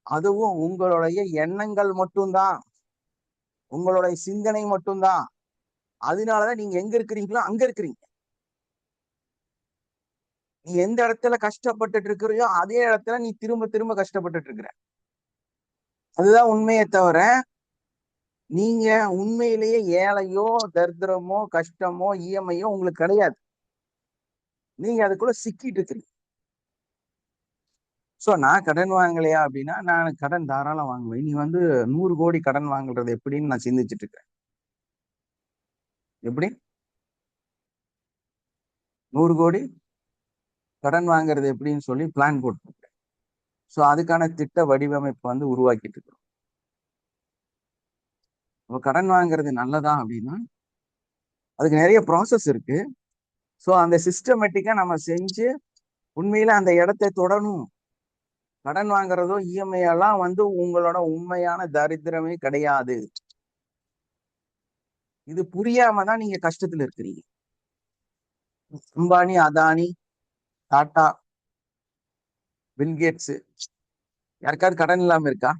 அதுவும் உங்களுடைய எண்ணங்கள் மட்டும்தான், உங்களுடைய சிந்தனை மட்டும்தான். அதனாலதான் நீங்க எங்க இருக்கிறீங்களோ அங்க இருக்கிறீங்க. நீ எந்த இடத்துல கஷ்டப்பட்டுட்டு இருக்கிறியோ அதே இடத்துல நீ திரும்ப திரும்ப கஷ்டப்பட்டுட்டு இருக்கிற. அதுதான் உண்மையை தவிர நீங்க உண்மையிலேயே ஏழையோ தரித்திரமோ கஷ்டமோ இஎம்ஐயோ உங்களுக்கு கிடையாது. நீங்க அதுக்குள்ள சிக்கிட்டு இருக்கிறீங்க. ஸோ நான் கடன் வாங்கலையா அப்படின்னா, நான் கடன் தாராளம் வாங்குவேன். நீ 100 கோடி கடன் வாங்குறது எப்படின்னு நான் சிந்திச்சுட்டு இருக்கேன். எப்படி 100 கோடி கடன் வாங்குறது எப்படின்னு சொல்லி பிளான் போட்டுருக்கேன். ஸோ அதுக்கான திட்ட வடிவமைப்பு உருவாக்கிட்டு இருக்கிறோம். இப்போ கடன் வாங்குறது நல்லதா அப்படின்னா அதுக்கு நிறைய ப்ராசஸ் இருக்கு. ஸோ அந்த சிஸ்டமேட்டிக்கா நம்ம செஞ்சு உண்மையில அந்த இடத்தை தொடணும். கடன் வாங்குறதோ இஎம்ஐ எல்லாம் உங்களோட உண்மையான தரித்திரமே கிடையாது. இது புரியாம தான் நீங்க கஷ்டத்துல இருக்கிறீங்க. அம்பானி, அதானி, டாடா, பில்கேட்ஸ் யாருக்காவது கடன் இல்லாம இருக்கா?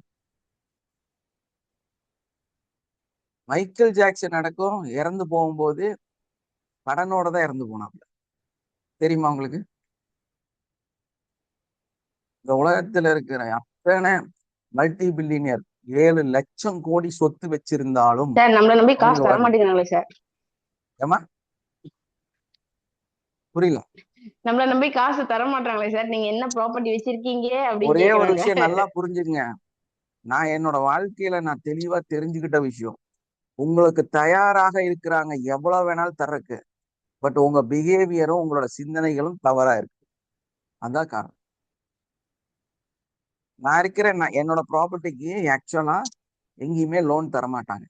மைக்கேல் ஜாக்சன் அடக்கம் இறந்து போகும்போது கடனோட தான் இறந்து போனாங்க. தெரியுமா உங்களுக்கு? இந்த உலகத்துல இருக்கிற அத்தனை மல்டி பில்லியனியர் 7 லட்சம் கோடி சொத்து வச்சிருந்தாலும் சார் நம்மள நம்பி காசு தர மாட்டேங்கிறாங்களே சார். ஏமா புரியல? நம்மள நம்பி காசு தர மாட்டாங்களே சார். நீங்க என்ன ப்ராப்பர்ட்டி வச்சிருக்கீங்க அப்படின்னு ஒரே ஒரு கேக்குறாங்க. விஷயம் நல்லா புரிஞ்சுங்க. நான் என்னோட வாழ்க்கையில நான் தெளிவா தெரிஞ்சுக்கிட்ட விஷயம், உங்களுக்கு தயாராக இருக்கிறாங்க எவ்வளவு வேணாலும் தர்றக்கு. பட் உங்க பிஹேவியரும் உங்களோட சிந்தனைகளும் தவறா இருக்கு. அதான் காரணம். நான் இருக்கிறேன், என்னோட ப்ராப்பர்ட்டிக்கு ஆக்சுவலா எங்கேயுமே லோன் தர மாட்டாங்க.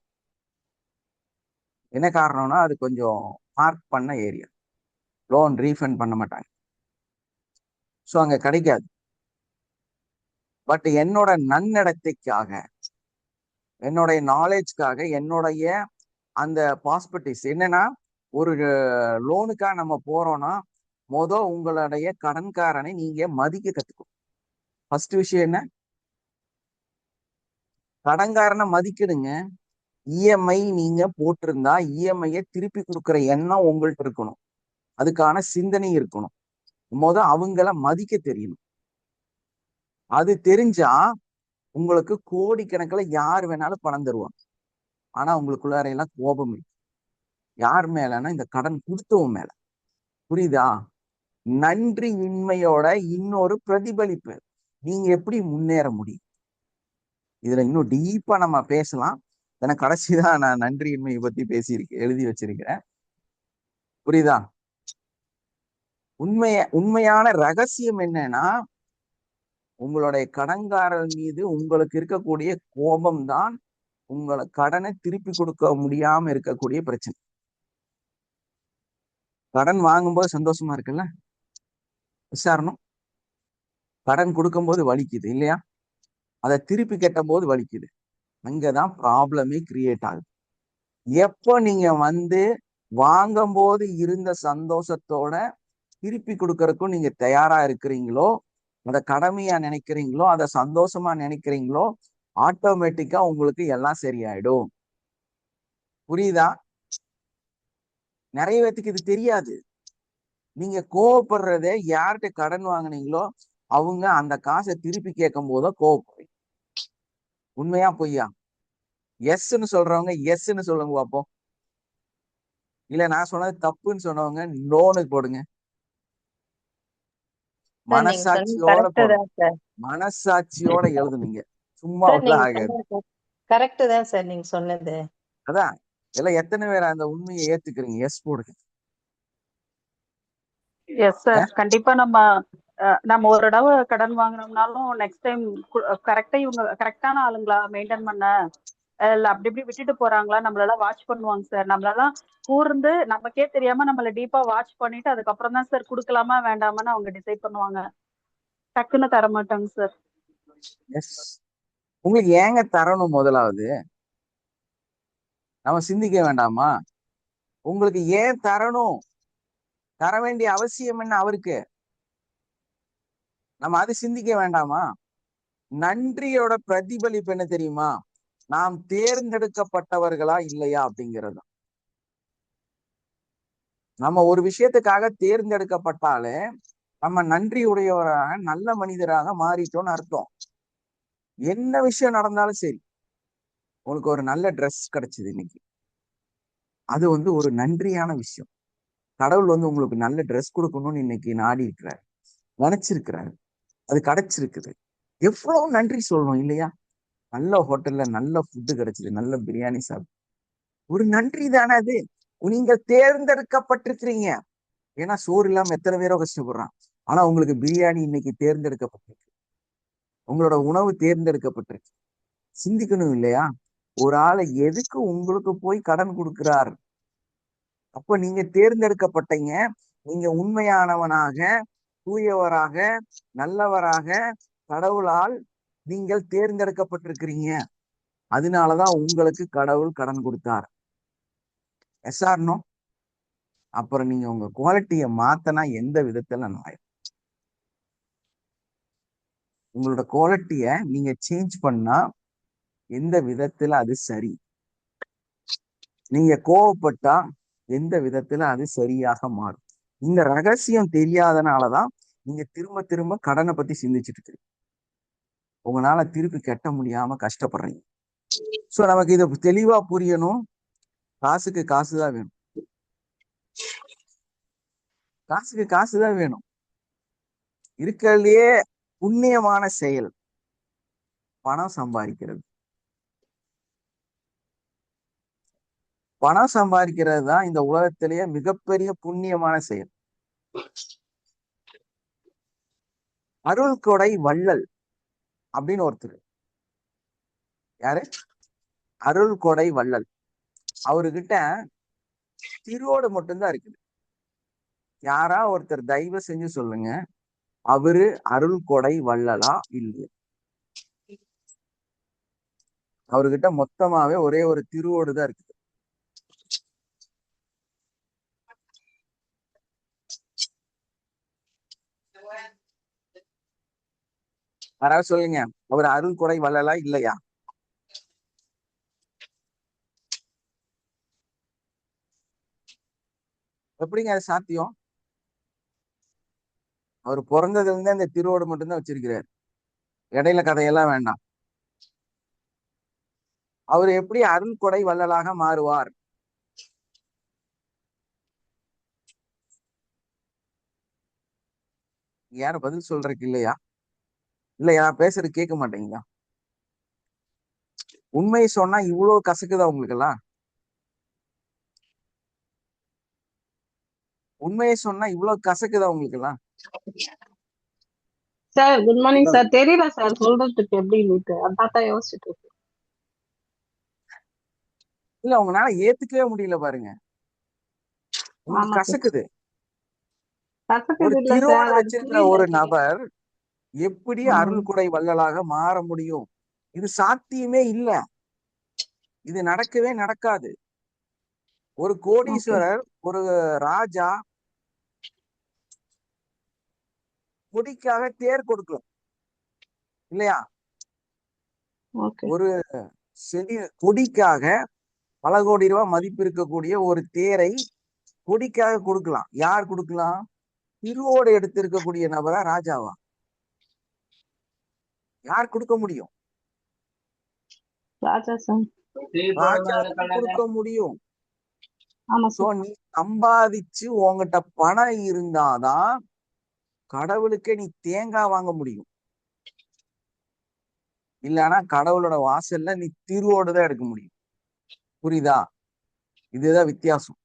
என்ன காரணம்னா அது கொஞ்சம் பார்க் பண்ண ஏரியா, லோன் ரீஃபண்ட் பண்ண மாட்டாங்க. ஸோ அங்க கிடைக்காது. பட் என்னோட நன்னடத்தைக்காக, என்னுடைய நாலேஜ்க்காக, என்னுடைய அந்த பாஸ்பர்டிஸ் என்னன்னா, ஒரு லோனுக்காக நம்ம போறோம்னா உங்களுடைய கடன்காரனை நீங்க மதிக்க கத்துக்கணும். ஃபர்ஸ்ட் விஷயம் என்ன? கடன்காரனை மதிக்கணுங்க. இஎம்ஐ நீங்க போட்டிருந்தா இஎம்ஐயை திருப்பி கொடுக்குற எண்ணம் உங்கள்ட்ட இருக்கணும். அதுக்கான சிந்தனை இருக்கணும். அவங்கள மதிக்க தெரியணும். அது தெரிஞ்சா உங்களுக்கு கோடிக்கணக்கில் யார் வேணாலும் பணம் தருவாங்க. ஆனா உங்களுக்குள்ளார எல்லாம் கோபம் இருக்கு. யார் மேலன்னா இந்த கடன் கொடுத்தவன் மேல. புரியுதா? நன்றி இன்மையோட இன்னொரு பிரதிபலிப்பு. நீங்க எப்படி முன்னேற முடியும்? இதுல இன்னும் டீப்பா நம்ம பேசலாம். ஏன்னா கடைசிதான் நான் நன்றியின்மையை பத்தி எழுதி வச்சிருக்கிறேன். புரியுதா? உண்மையான ரகசியம் என்னன்னா, உங்களுடைய கடன்காரர் மீது உங்களுக்கு இருக்கக்கூடிய கோபம் தான் உங்களை கடனை திருப்பி கொடுக்க முடியாம இருக்கக்கூடிய பிரச்சனை. கடன் வாங்கும்போது சந்தோஷமா இருக்குல்ல, விசாரணம். கடன் கொடுக்கும்போது வலிக்குது இல்லையா? அதை திருப்பி கட்டும் போது வலிக்குது. அங்கதான் ப்ராப்ளமே கிரியேட் ஆகுது. எப்போ நீங்க வாங்கும் போது இருந்த சந்தோஷத்தோட திருப்பி கொடுக்கறதுக்கும் நீங்க தயாரா இருக்கிறீங்களோ, அதை கடமையா நினைக்கிறீங்களோ, அதை சந்தோஷமா நினைக்கிறீங்களோ, ஆட்டோமேட்டிக்கா உங்களுக்கு எல்லாம் சரியாயிடும். புரியுதா? நிறைய பேத்துக்கு இது தெரியாது. நீங்க கோவப்படுறதே யார்கிட்ட கடன் வாங்கினீங்களோ அவங்க அந்த காசை திருப்பி கேட்கும் போதோ கோவப்படுறீங்க. உண்மையா பொய்யா? எஸ்ன்னு சொல்றவங்க எஸ்ன்னு சொல்லுங்க பார்ப்போம். இல்ல நான் சொன்னது தப்புன்னு சொன்னவங்க நோனுக்கு போடுங்க. மனசாட்சியோட போடுங்க. மனசாட்சியோட எழுதுனீங்க. சும்மா ஆகாது. கரெக்ட் தான் சார் நீங்க சொன்னது. அதான் எல்லாம் எத்தனை பேர் அந்த உண்மையை ஏத்துக்கிறீங்க? எஸ் போடுங்க. Yes sir. கண்டிப்பா நம்ம ஒரு தடவை கடன் வாங்கினோம்னாலும் நெக்ஸ்ட் டைம் கரெக்டா இவங்க கரெக்டான ஆளுங்களா மெயின்டைன் பண்ண, இல்ல அப்படி இப்படி விட்டுட்டு போறாங்களா நம்மளெல்லாம் வாட்ச் பண்ணுவாங்க சார். நம்மளெல்லாம் கூர்ந்து நமக்கே தெரியாம நம்மள டீப்பா வாட்ச் பண்ணிட்டு அதுக்கப்புறம் தான் சார் கொடுக்கலாமா வேண்டாமான்னு அவங்க டிசைட் பண்ணுவாங்க. டக்குன்னு தர மாட்டாங்க சார். எஸ். உங்களுக்கு ஏங்க தரணும்? முதலாவது நம்ம சிந்திக்க வேண்டாமா? உங்களுக்கு ஏன் தரணும்? தர வேண்டிய அவசியம் என்ன அவருக்கு? நம்ம அது சிந்திக்க வேண்டாமா? நன்றியோட பிரதிபலிப்பு என்ன தெரியுமா? நாம் தேர்ந்தெடுக்கப்பட்டவர்களா இல்லையா அப்படிங்கிறது. நம்ம ஒரு விஷயத்துக்காக தேர்ந்தெடுக்கப்பட்டாலே நம்ம நன்றி உடையவராக நல்ல மனிதராக மாறிட்டோம்னு அர்த்தம். என்ன விஷயம் நடந்தாலும் சரி, உங்களுக்கு ஒரு நல்ல ட்ரெஸ் கிடைச்சது இன்னைக்கு, அது ஒரு நன்றியான விஷயம். கடவுள் உங்களுக்கு நல்ல ட்ரெஸ் கொடுக்கணும்னு இன்னைக்கு நாடி இருக்கிறார், நினைச்சிருக்கிறாரு, அது கிடைச்சிருக்குது. எவ்வளவு நன்றி சொல்லணும் இல்லையா? நல்ல ஹோட்டல்ல நல்ல ஃபுட்டு கிடைச்சது, நல்ல பிரியாணி சாப்பிட்டு ஒரு நன்றி தானே அது. நீங்க தேர்ந்தெடுக்கப்பட்டிருக்கிறீங்க. ஏன்னா சோறு இல்லாம எத்தனை பேரோ கஷ்டப்படுறான். ஆனா உங்களுக்கு பிரியாணி இன்னைக்கு தேர்ந்தெடுக்கப்பட்டிருக்கு. உங்களோட உணவு தேர்ந்தெடுக்கப்பட்டிருக்கு. சிந்திக்கணும் இல்லையா? ஒரு ஆளை எதுக்கு உங்களுக்கு போய் கடன் கொடுக்கிறார்? அப்ப நீங்க தேர்ந்தெடுக்கப்பட்டீங்க. நீங்க உண்மையானவனாக, தூயவராக, நல்லவராக கடவுளால் நீங்கள் தேர்ந்தெடுக்கப்பட்டிருக்கிறீங்க. அதனாலதான் உங்களுக்கு கடவுள் கடன் கொடுத்தார். எஸ்ஆர்னோ? அப்புறம் நீங்க உங்க குவாலிட்டியை மாத்தனா எந்த விதத்துல நாயும்? உங்களோட குவாலிட்டிய நீங்க சேஞ்ச் பண்ணா எந்த விதத்துல அது சரி? நீங்க கோவப்பட்டா எந்த விதத்துல அது சரியாக மாறும்? இந்த ரகசியம் தெரியாதனாலதான் நீங்க திரும்ப திரும்ப கடனை பத்தி சிந்திச்சுட்டு இருக்கீங்க. உங்களால திருப்பி கட்ட முடியாம கஷ்டப்படுறீங்க. சோ நமக்கு இது தெளிவா புரியணும். காசுக்கு காசுதான் வேணும். காசுக்கு காசுதான் வேணும். இருக்கிறதுலயே புண்ணியமான செயல் பணம் சம்பாதிக்கிறது. பணம் சம்பாதிக்கிறது தான் இந்த உலகத்திலேயே மிகப்பெரிய புண்ணியமான செயல். அருள் கொடை வள்ளல் அப்படின்னு ஒருத்தர். யாரு? அருள் கொடை வள்ளல். அவர்கிட்ட திருவோடு மட்டும்தான் இருக்குது. யாரா ஒருத்தர் தயவு செஞ்சு சொல்லுங்க, அவரு அருள் கொடை வள்ளலா இல்லையா? அவர்கிட்ட மொத்தமாவே ஒரே ஒரு திருவோடு தான் இருக்குது. யாராவது சொல்லுங்க, அவர் அருள் கொடை வள்ளலா இல்லையா? எப்படிங்க அது சாத்தியம்? அவர் பிறந்ததுல இருந்தே அந்த திருவோடு மட்டும்தான் வச்சிருக்கிறார். இடையில கதையெல்லாம் வேண்டாம். அவர் எப்படி அருள் கொடை வள்ளலாக மாறுவார்? யாரும் பதில் சொல்றதுக்கு இல்லையா? இல்லையா? பேசுறது கேட்க மாட்டீங்களா? உண்மையை சொன்னா இவ்வளவு கசக்குதா உங்களுக்கு எல்லாம்? உண்மையை சொன்னா இவ்வளவு கசக்குதா உங்களுக்கு எல்லாம்? Sir good morning sir. தெரியல சார் சொல்றதுக்கு எப்படின்னு, அதான் தான் யோசிச்சுட்டு இருக்கேன். இல்ல உங்களால ஏத்துக்கவே முடியல பாருங்க. உங்களுக்கு ஆமா சார். கசக்குது. ஒரு கசக்குது இல்ல திருவோடு சார், அது வச்சிருக்கிற புரியல ஒரு சார். நபர் எப்படி அருள் கொடை வள்ளலாக மாற முடியும்? இது சாத்தியமே இல்ல. இது நடக்கவே நடக்காது. ஒரு ஓகே கோடீஸ்வரர், ஒரு ராஜா கொடிக்காக தேர் கொடுக்கலாம் இல்லையா? ஓகே. ஒரு செடி கொடிக்காக பல கோடி ரூபாய் மதிப்பு இருக்கக்கூடிய ஒரு தேரை கொடிக்காக கொடுக்கலாம். யார் கொடுக்கலாம்? திருவோடு எடுத்திருக்கக்கூடிய நபரா, ராஜாவா? யார் கொடுக்க முடியும்? ராஜா சார். ராஜா தான் கொடுக்க முடியும். ஆமா சோ சார். நீ சம்பாதிச்சு உங்ககிட்ட பணம் இருந்தாதான் கடவுளுக்கே நீ தேங்காய் வாங்க முடியும். இல்லைன்னா கடவுளோட வாசல்ல நீ திருவோடு தான் எடுக்க முடியும். புரியுதா? இதுதான் வித்தியாசம்.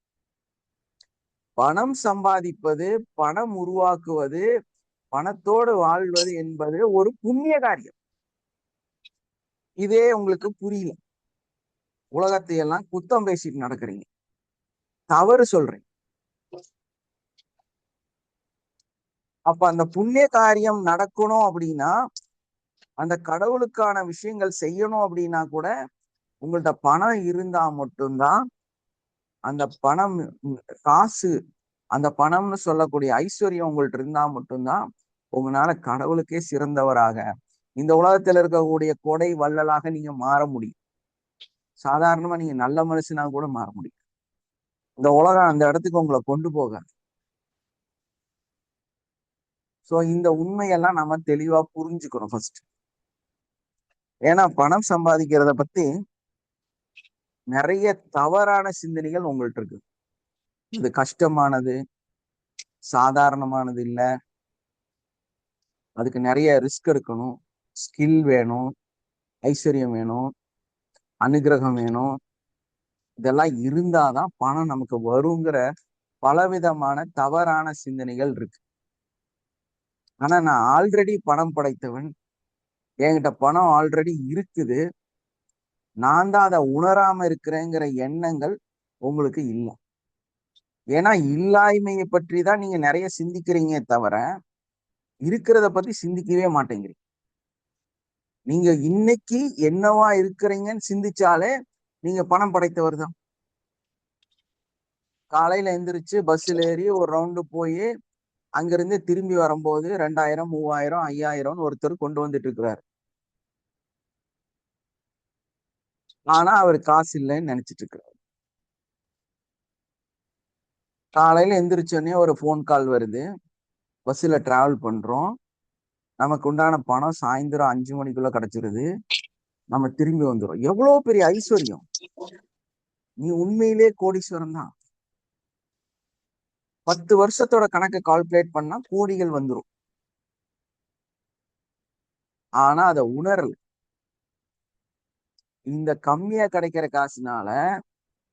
பணம் சம்பாதிப்பது, பணம் உருவாக்குவது, பணத்தோடு வாழ்வது என்பது ஒரு புண்ணிய காரியம். இதே உங்களுக்கு புரியல. உலகத்தை எல்லாம் குத்தம் பேசிட்டு நடக்கிறீங்க. தவறு சொல்றீங்க. அப்ப அந்த புண்ணிய காரியம் நடக்கணும் அப்படின்னா, அந்த கடவுளுக்கான விஷயங்கள் செய்யணும் அப்படின்னா கூட உங்கள்ட்ட பணம் இருந்தா மட்டும்தான் அந்த பணம், காசு, அந்த பணம்னு சொல்லக்கூடிய ஐஸ்வர்யம் உங்கள்ட்ட இருந்தா மட்டும்தான் உங்களால கடவுளுக்கே சிறந்தவராக, இந்த உலகத்துல இருக்கக்கூடிய கொடை வள்ளலாக நீங்க மாற முடியும். சாதாரணமா நீங்க நல்ல மனுஷனா கூட மாற முடியும். இந்த உலகம் அந்த இடத்துக்கு உங்களை கொண்டு போக. சோ இந்த உண்மையெல்லாம் நம்ம தெளிவா புரிஞ்சுக்கணும் ஃபர்ஸ்ட். ஏன்னா பணம் சம்பாதிக்கிறத பத்தி நிறைய தவறான சிந்தனைகள் உங்கள்ட்ட இருக்கு. இது கஷ்டமானது, சாதாரணமானது இல்ல. அதுக்கு நிறைய ரிஸ்க் எடுக்கணும், ஸ்கில் வேணும், ஐஸ்வர்யம் வேணும், அனுகிரகம் வேணும். இதெல்லாம் இருந்தாதான் பணம் நமக்கு வருங்கிற பலவிதமான தவறான சிந்தனைகள் இருக்கு. ஆனா நான் ஆல்ரெடி பணம் படைத்தவன், என்கிட்ட பணம் ஆல்ரெடி இருக்குது, நான் தான் அதை உணராம இருக்கிறேங்கிற எண்ணங்கள் உங்களுக்கு இல்லை. ஏன்னா இல்லாய்மையை பற்றி தான் நீங்க நிறைய சிந்திக்கிறீங்க தவிர இருக்கிறத பத்தி சிந்திக்கவே மாட்டேங்கிறீங்க. நீங்க இன்னைக்கு என்னவா இருக்கிறீங்கன்னு சிந்திச்சாலே நீங்க பணம் படைத்தவர் தான். காலையில எந்திரிச்சு பஸ்ஸில் ஏறி ஒரு ரவுண்டு போய் அங்கிருந்து திரும்பி வரும்போது 2000, 3000, 5000 ஒருத்தர் கொண்டு வந்துட்டு இருக்கிறாரு. ஆனா அவர் காசு இல்லைன்னு நினைச்சிட்டு இருக்கிறார். காலையில எந்திரிச்சோடனே ஒரு ஃபோன் கால் வருது, பஸ்ஸில் டிராவல் பண்றோம், நமக்கு உண்டான பணம் சாயந்தரம் 5 மணிக்குள்ள கிடைச்சிருது, நம்ம திரும்பி வந்துடும். எவ்வளவு பெரிய ஐஸ்வர்யம்! நீ உண்மையிலே கோடீஸ்வரன் தான். 10 வருஷத்தோட கணக்கு கால்குலேட் பண்ணா கோடிகள் வந்துடும். ஆனா அதை உணரல. இந்த கம்மியா கிடைக்கிற காசுனால,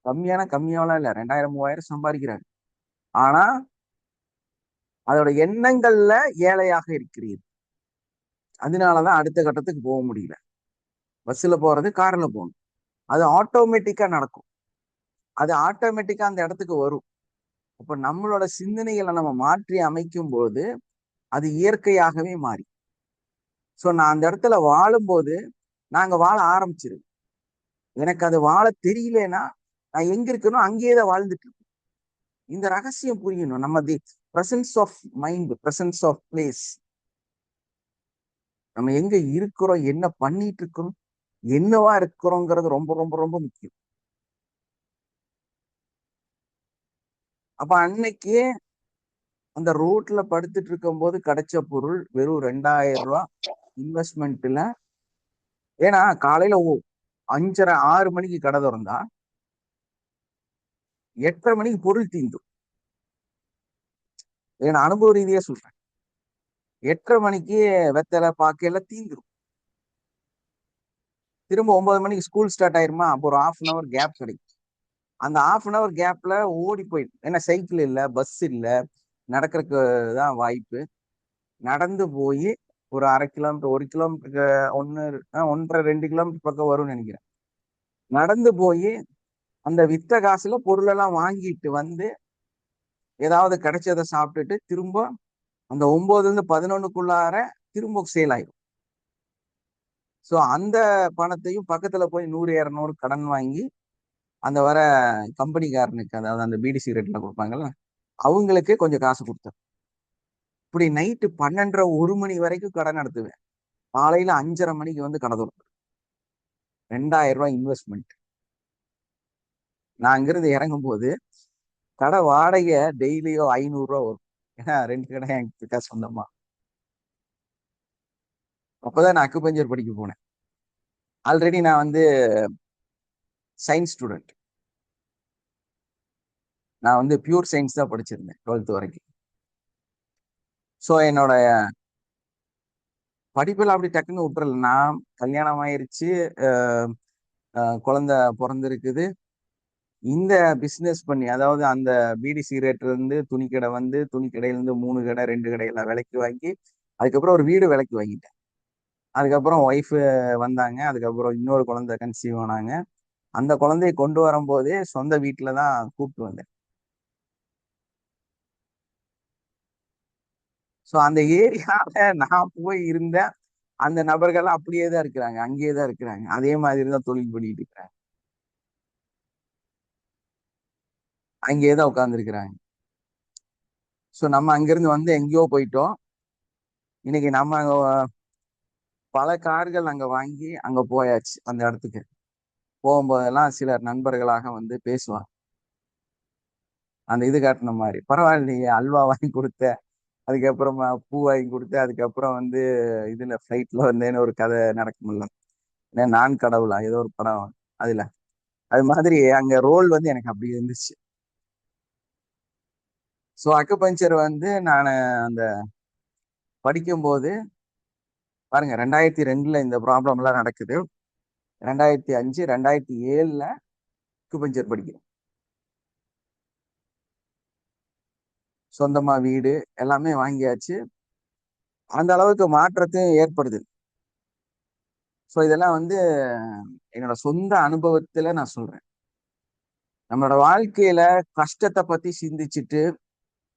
கம்மியாலாம் இல்ல, 2000, 3000 சம்பாதிக்கிறாரு. ஆனா அதோட எண்ணங்கள்ல ஏழையாக இருக்கிறீர். அதனாலதான் அடுத்த கட்டத்துக்கு போக முடியல. பஸ்ல போறது, கார்ல போகணும், அது ஆட்டோமேட்டிக்கா நடக்கும். அது ஆட்டோமேட்டிக்கா அந்த இடத்துக்கு வரும். அப்ப நம்மளோட சிந்தனைகளை நம்ம மாற்றி அமைக்கும் போது அது இயற்கையாகவே மாறி. சோ நான் அந்த இடத்துல வாழும்போது நாங்க வாழ ஆரம்பிச்சிருவேன். எனக்கு அது வாழ தெரியலன்னா நான் எங்க இருக்கணும் அங்கேயே தான் வாழ்ந்துட்டு இருக்கேன். இந்த ரகசியம் புரியணும். நம்ம the presence of mind, presence of place, நம்ம எங்க இருக்கிறோம், என்ன பண்ணிட்டு இருக்கிறோம், என்னவா இருக்கிறோங்கிறது ரொம்ப ரொம்ப ரொம்ப முக்கியம். அப்ப அன்னைக்கு அந்த ரோட்ல படுத்துட்டு இருக்கும் போது கிடைச்ச பொருள் வெறும் 2000 ரூபாய் இன்வெஸ்ட்மெண்ட்ல. ஏன்னா காலையில 5:30 6 மணிக்கு கடை திறந்தா 8:30 மணிக்கு பொருள் தீந்தும். ஏன்னா அனுபவ ரீதியா சொல்றேன். 8:30 மணிக்கு வெத்தலை பாக்கையெல்லாம் தீந்துரும். திரும்ப 9 மணிக்கு ஸ்கூல் ஸ்டார்ட் ஆயிருமா, அப்போ ஒரு 1/2 கேப் கிடைக்கும். அந்த 1/2 கேப்ல ஓடி போயிடும். ஏன்னா சைக்கிள் இல்லை, பஸ் இல்லை, நடக்கிறதுக்கு தான் வாய்ப்பு. நடந்து போய் ஒரு 1/2 கிலோமீட்டர் 1 கிலோமீட்டருக்கு 1.5 2 கிலோமீட்டர் பக்கம் வரும்னு நினைக்கிறேன். நடந்து போய் அந்த வித்த காசுல பொருளெல்லாம் வாங்கிட்டு வந்து ஏதாவது கிடைச்சதை சாப்பிட்டுட்டு திரும்ப அந்த 9 11க்குள்ளார திரும்ப சேல் ஆயிடும். ஸோ அந்த பணத்தையும் பக்கத்துல போய் 100 200 கடன் வாங்கி அந்த வர கம்பெனிக்காரனுக்கு, அதாவது அந்த பீடி சிகரெட்ல கொடுப்பாங்கல்ல, அவங்களுக்கு கொஞ்சம் காசு கொடுத்தேன். இப்படி நைட்டு 12:30 1 மணி வரைக்கும் கடை நடத்துவேன். காலையில 5:30 மணிக்கு வந்து கடை திறப்பேன். 2000 ரூபாய் இன்வெஸ்ட்மெண்ட். நான் அங்கிருந்து இறங்கும் போது கடை வாடகை டெய்லியோ 500 ரூபா வரும். ஏன்னா 2 கடை எனக்கு சொந்தமா. அப்பதான் நான் அக்குபஞ்சர் படிக்க போனேன். ஆல்ரெடி நான் வந்து சயின்ஸ் ஸ்டூடெண்ட். நான் வந்து பியூர் சயின்ஸ் தான் படிச்சிருந்தேன் 12th வரைக்கும். ஸோ என்னோட படிப்பில் அப்படி டக்குன்னு விட்டுறல. நான் கல்யாணம் ஆயிருச்சு, குழந்தை பிறந்திருக்குது. இந்த பிஸ்னஸ் பண்ணி, அதாவது அந்த பீடி சிகரெட்ல இருந்து துணிக்கடை வந்து, துணிக்கடையில இருந்து 3 கடை 2 கடையெல்லாம் விலைக்கு வாங்கி, அதுக்கப்புறம் ஒரு வீடு விலைக்கு வாங்கிட்டேன். அதுக்கப்புறம் ஒய்ஃபு வந்தாங்க. அதுக்கப்புறம் இன்னொரு குழந்தை கன்சீவ் ஆனாங்க. அந்த குழந்தையை கொண்டு வரும்போதே சொந்த வீட்டுல தான் கூப்பிட்டு வந்தேன். ஸோ அந்த ஏரியால நான் போய் இருந்த அந்த நபர்கள் அப்படியே தான் இருக்கிறாங்க, அங்கேயே தான் இருக்கிறாங்க. அதே மாதிரி தான் தொழில் பண்ணிட்டு இருக்கிறாங்க, அங்கேயே தான் உட்கார்ந்துருக்கிறாங்க. ஸோ நம்ம அங்கிருந்து வந்து எங்கேயோ போயிட்டோம். இன்னைக்கு நம்ம பல கார்கள் அங்க வாங்கி அங்க போயாச்சு. அந்த இடத்துக்கு போகும்போதெல்லாம் சிலர் நண்பர்களாக வந்து பேசுவாங்க. அந்த இது காட்டின மாதிரி, பரவாயில்லையே அல்வா வாங்கி கொடுத்த, அதுக்கப்புறமா பூ வாங்கி கொடுத்த, அதுக்கப்புறம் வந்து இதுல ஃபிளைட்ல வந்தேன்னு ஒரு கதை நடக்கும்ல, நான் கடவுளா ஏதோ ஒரு படம் அதுல. அது மாதிரி அங்க ரோல் வந்து எனக்கு அப்படி இருந்துச்சு. ஸோ அக்குபஞ்சர் வந்து நான் அந்த படிக்கும்போது பாருங்க, 2002ல இந்த ப்ராப்ளம் எல்லாம் நடக்குது. 2005 2007ல அக்குபஞ்சர் படிக்கிறேன். சொந்தமா வீடு எல்லாமே வாங்கியாச்சு. அந்த அளவுக்கு மாற்றத்தையும் ஏற்படுது. ஸோ இதெல்லாம் வந்து என்னோட சொந்த அனுபவத்துல நான் சொல்றேன். நம்மளோட வாழ்க்கையில கஷ்டத்தை பத்தி சிந்திச்சுட்டு,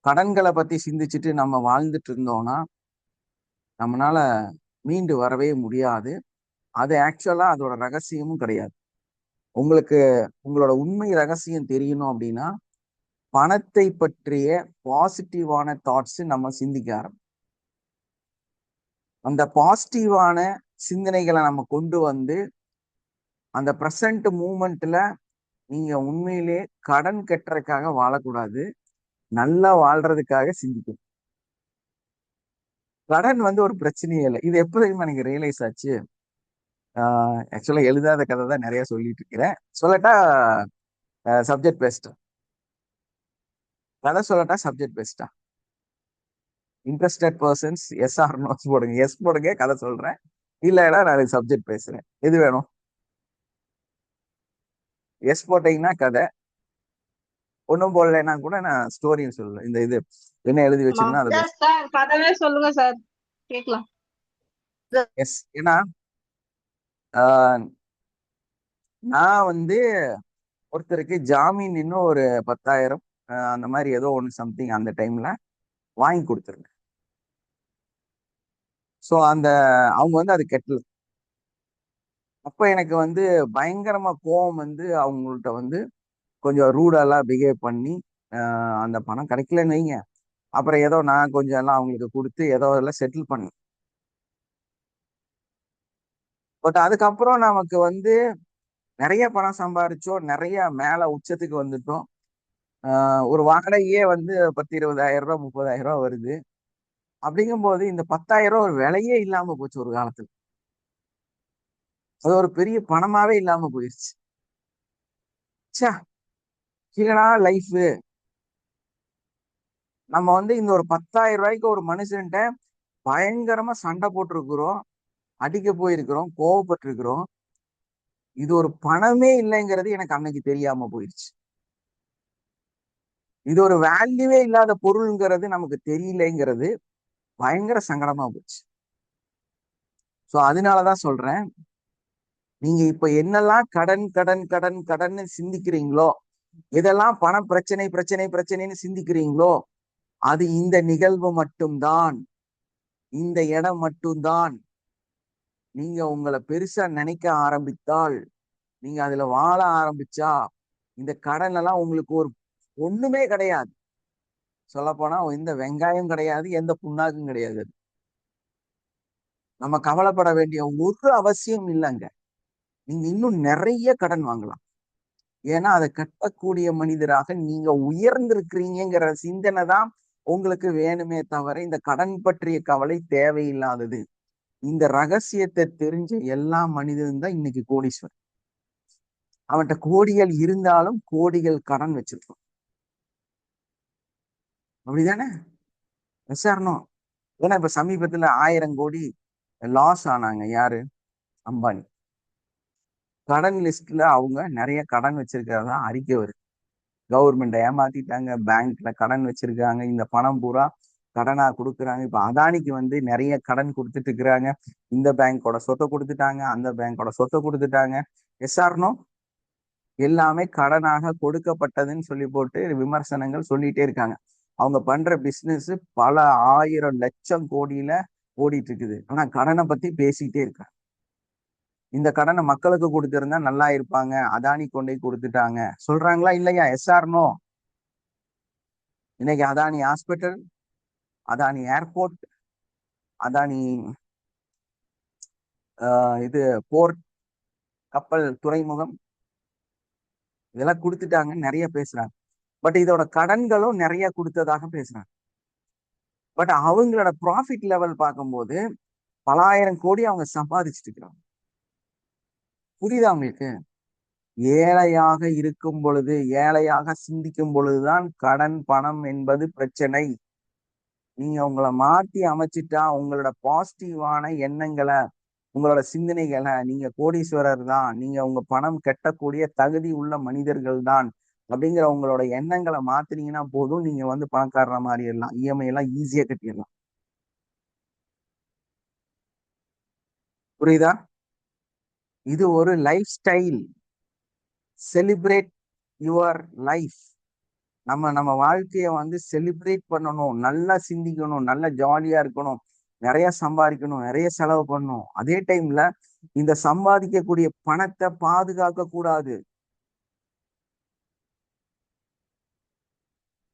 கடன்களை பத்தி சிந்திச்சுட்டு நம்ம வாழ்ந்துட்டு இருந்தோம்னா நம்மளால மீண்டு வரவே முடியாது. அது ஆக்சுவலா அதோட ரகசியமும் கிடையாது. உங்களுக்கு உங்களோட உண்மை ரகசியம் தெரியணும் அப்படின்னா, பணத்தை பற்றிய பாசிட்டிவான தாட்ஸ் நம்ம சிந்திக்க ஆரம்பிக்கும். அந்த பாசிட்டிவான சிந்தனைகளை நம்ம கொண்டு வந்து அந்த ப்ரெசன்ட் மூமெண்ட்ல நீங்க உண்மையிலே கடன் கட்டுறதுக்காக வாழக்கூடாது, நல்லா வாழ்றதுக்காக சிந்திக்கணும். கடன் வந்து ஒரு பிரச்சனையே இல்லை. இது எப்ப தெரியுமா எனக்கு ரியலைஸ் ஆச்சு? ஆக்சுவலா எழுதாத கதை தான் நிறைய சொல்லிட்டு இருக்கிறேன். சொல்லட்டா சப்ஜெக்ட் பேஸ்டா? கதை சொல்லட்டா சப்ஜெக்ட் பேஸ்டா? Interested persons yes or no போடுங்க. எஸ் போடுங்க, கதை சொல்றேன். இல்லைன்னா நான் சப்ஜெக்ட் பேசுறேன். எது வேணும்? எஸ் போட்டீங்கன்னா கதை, ஒன்றும் போடலைன்னா கூட நான் ஸ்டோரின்னு சொல்லுவேன். இந்த இது என்ன எழுதி வச்சிருந்தா அதை பேச. சார் கதவே சொல்லுங்க சார், கேக்கலாம். எஸ். ஏன்னா ஆஹ், நான் வந்து ஒருத்தருக்கு ஜாமீன் இன்னும் ஒரு 10,000 அந்த மாதிரி ஏதோ ஒன்று சம்திங் அந்த டைம்ல வாங்கி கொடுத்துருங்க. ஸோ அந்த அவங்க வந்து அது கெட்டல. அப்ப எனக்கு வந்து பயங்கரமா கோவம் வந்து அவங்கள்ட்ட வந்து கொஞ்சம் ரூடெல்லாம் பிஹேவ் பண்ணி அந்த பணம் கிடைக்கலன்னு வைங்க. அப்புறம் ஏதோ நான் கொஞ்சம் எல்லாம் அவங்களுக்கு கொடுத்து ஏதோ எல்லாம் செட்டில் பண்ணேன். பட் அதுக்கப்புறம் நமக்கு வந்து நிறைய பணம் சம்பாரிச்சோம், நிறைய மேல உச்சத்துக்கு வந்துட்டோம். ஒரு வாடகையே வந்து 10,000 20,000 30,000 வருது. அப்படிங்கும்போது இந்த 10,000 ஒரு விலையே இல்லாம போச்சு ஒரு காலத்துல. அது ஒரு பெரிய பணமாவே இல்லாம போயிருச்சு. ச்சே, கீழடா லைஃப். நம்ம வந்து இந்த ஒரு 10,000 ஒரு மனுஷன்ட்ட பயங்கரமா சண்டை போட்டிருக்கிறோம், அடிக்க போயிருக்கிறோம், கோவப்பட்டிருக்கிறோம். இது ஒரு பணமே இல்லைங்கிறது எனக்கு அன்னைக்கு தெரியாம போயிருச்சு. இது ஒரு வேல்யூவே இல்லாத பொருள்ங்கிறது நமக்கு தெரியலைங்கிறது பயங்கர சங்கடமா போச்சு. சோ அதனாலதான் சொல்றேன், நீங்க இப்ப என்னெல்லாம் கடன் கடன் கடன் கடன் சிந்திக்கிறீங்களோ, எதெல்லாம் பண பிரச்சனை பிரச்சனை பிரச்சனைன்னு சிந்திக்கிறீங்களோ, அது இந்த நிகழ்வு மட்டும்தான், இந்த இடம் மட்டும்தான். நீங்க உங்களை பெருசா நினைக்க ஆரம்பித்தால், நீங்க அதுல வாழ ஆரம்பிச்சா, இந்த கடன் எல்லாம் உங்களுக்கு ஒரு ஒண்ணுமே கிடையாது. சொல்ல போனா எந்த வெங்காயம் கிடையாது, எந்த புண்ணாக்கும் கிடையாது. நம்ம கவலைப்பட வேண்டிய ஒரு அவசியம் இல்லைங்க. நீங்க இன்னும் நிறைய கடன் வாங்கலாம். ஏன்னா அதை கட்டக்கூடிய மனிதராக நீங்க உயர்ந்திருக்கிறீங்கிற சிந்தனை தான் உங்களுக்கு வேணுமே தவிர இந்த கடன் பற்றிய கவலை தேவையில்லாதது. இந்த ரகசியத்தை தெரிஞ்ச எல்லா மனிதனும் தான் இன்னைக்கு கோடீஸ்வரன். அவன்கிட்ட கோடிகள் இருந்தாலும் கோடிகள் கடன் வச்சிருக்கான். அப்படிதானே? விசாரணம். ஏன்னா இப்ப சமீபத்துல 1000 கோடி லாஸ் ஆனாங்க. யாரு? அம்பானி. கடன் லிஸ்ட்ல அவங்க நிறைய கடன் வச்சிருக்கிறதா அறிக்கை வருது. கவர்மெண்ட் ஏமாத்திட்டாங்க, பேங்க்ல கடன் வச்சிருக்காங்க, இந்த பணம் பூரா கடனா கொடுக்குறாங்க. இப்ப அதானிக்கு வந்து நிறைய கடன் கொடுத்துட்டு இருக்கிறாங்க. இந்த பேங்கோட சொத்தை கொடுத்துட்டாங்க, அந்த பேங்கோட சொத்தை கொடுத்துட்டாங்க. எஸ்ஆர்னோ எல்லாமே கடனாக கொடுக்கப்பட்டதுன்னு சொல்லி போட்டு விமர்சனங்கள் சொல்லிட்டே இருக்காங்க. அவங்க பண்ற பிசினஸ் பல 1000 லட்சம் கோடியில ஓடிட்டு இருக்குது. ஆனா கடனை பத்தி பேசிக்கிட்டே இருக்காங்க. இந்த கடனை மக்களுக்கு கொடுத்திருந்தா நல்லா இருப்பாங்க, அதானி கொண்டே கொடுத்துட்டாங்க சொல்றாங்களா இல்லையா? எஸ்ஆர்னோ? இன்னைக்கு அதானி ஹாஸ்பிட்டல், அதானி ஏர்போர்ட், அதானி இது போர்ட், கப்பல் துறைமுகம், இதெல்லாம் கொடுத்துட்டாங்க நிறைய பேசுறாங்க. பட் இதோட கடன்களும் நிறைய கொடுத்ததாக பேசுறாங்க. பட் அவங்களோட ப்ராஃபிட் லெவல் பார்க்கும்போது பல 1000 கோடி அவங்க சம்பாதிச்சுட்டு இருக்கிறாங்க. புரியுதா உங்களுக்கு? ஏழையாக இருக்கும் பொழுது, ஏழையாக சிந்திக்கும் பொழுதுதான் கடன் பணம் என்பது பிரச்சனை. நீங்க உங்களை மாத்தி அமைச்சிட்டா, உங்களோட பாசிட்டிவான எண்ணங்களை, உங்களோட சிந்தனைகளை, நீங்க கோடீஸ்வரர் தான், நீங்க உங்க பணம் கட்டக்கூடிய தகுதி உள்ள மனிதர்கள் தான் அப்படிங்கிற உங்களோட எண்ணங்களை மாத்தினீங்கன்னா போதும், நீங்க வந்து பணக்காரர மாறிடலாம். இஎம்ஐ எல்லாம் ஈஸியா கட்டிடலாம். புரியுதா? இது ஒரு life style. Celebrate your life. நம்ம வாழ்க்கைய வந்து செலிப்ரேட் பண்ணணும், நல்லா சிந்திக்கணும், நல்லா ஜாலியா இருக்கணும், நிறைய சம்பாதிக்கணும், நிறைய செலவு பண்ணணும். அதே டைம்ல இந்த சம்பாதிக்கக்கூடிய பணத்தை பாதுகாக்க கூடாது.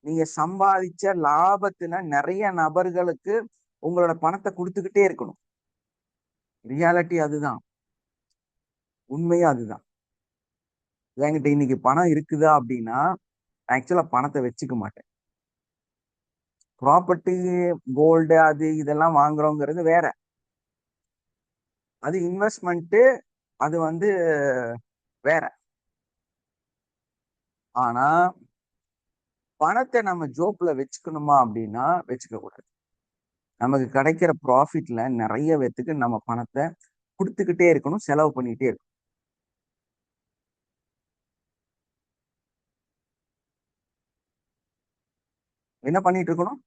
நீங்க சம்பாதிச்ச லாபத்துல நிறைய நபர்களுக்கு உங்களோட பணத்தை கொடுத்துக்கிட்டே இருக்கணும். ரியாலிட்டி அதுதான், உண்மையா அதுதான். என்கிட்ட இன்னைக்கு பணம் இருக்குதா அப்படின்னா ஆக்சுவலா பணத்தை வச்சுக்க மாட்டேன். ப்ராப்பர்ட்டி, கோல்டு, அது இதெல்லாம் வாங்குறோங்கிறது வேற. அது இன்வெஸ்ட்மெண்ட், அது வந்து வேற. ஆனா பணத்தை நம்ம ஜோப்ல வச்சுக்கணுமா அப்படின்னா வச்சுக்க கூடாது. நமக்கு கிடைக்கிற ப்ராஃபிட்ல நிறைய பேத்துக்கு நம்ம பணத்தை கொடுத்துக்கிட்டே இருக்கணும், செலவு பண்ணிட்டே இருக்கணும். என்ன பண்ணிட்டு இருக்கணும்?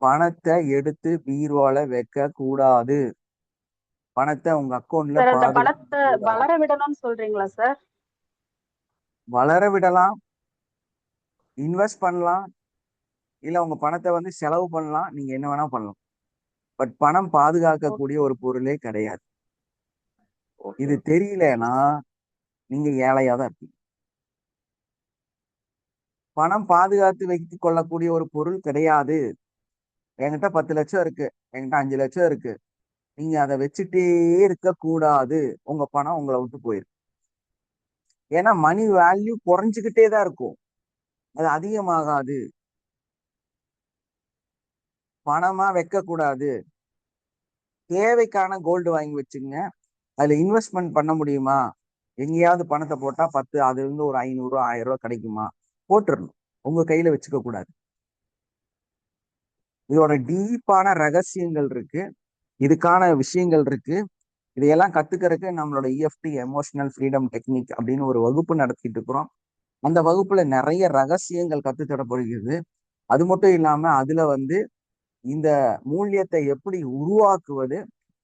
பணத்தை எடுத்து பீரோல வைக்க கூடாது. பணத்தை உங்க அக்கௌண்ட்ல சார் அந்த பாதுகாக்க பணத்தை கூடாது. வளர விடணும்னு சொல்றீங்களா சார்? வளர விடலாம், இன்வெஸ்ட் பண்ணலாம், இல்ல உங்க பணத்தை வந்து செலவு பண்ணலாம், நீங்க என்ன வேணா பண்ணலாம். பட் பணம் பாதுகாக்கக்கூடிய ஒரு பொருளே கிடையாது. இது தெரியலன்னா நீங்க ஏழையா தான் இருப்பீங்க. பணம் பாதுகாத்து வைத்துக் கொள்ளக்கூடிய ஒரு பொருள் கிடையாது. என்கிட்ட 10 லட்சம் இருக்கு, என்கிட்ட 5 லட்சம் இருக்கு, நீங்க அதை வச்சுட்டே இருக்க கூடாது. உங்க பணம் உங்களை விட்டு போயிருக்கு. ஏன்னா மணி வேல்யூ குறைஞ்சுக்கிட்டே தான் இருக்கும். அது அதிகமாகாது, பணமா வைக்க கூடாது. தேவைக்கான கோல்டு வாங்கி வச்சுங்க. அதுல இன்வெஸ்ட்மெண்ட் பண்ண முடியுமா? எங்கேயாவது பணத்தை போட்டா 10 அதுல இருந்து ஒரு 500 1000 ரூபாய் கிடைக்குமா? போட்டுடணும். உங்க கையில வச்சுக்க கூடாது. இதோட டீப்பான ரகசியங்கள் இருக்கு, இதுக்கான விஷயங்கள் இருக்கு. இதையெல்லாம் கத்துக்கிறதுக்கு நம்மளோட இஎஃப்டி எமோஷனல் ஃப்ரீடம் டெக்னிக் அப்படின்னு ஒரு வகுப்பு நடத்திட்டு இருக்கிறோம். அந்த வகுப்புல நிறைய ரகசியங்கள் கத்துத்தரப்படுகிறது. அது மட்டும் இல்லாம அதுல இந்த மூலியத்தை எப்படி உருவாக்குவது,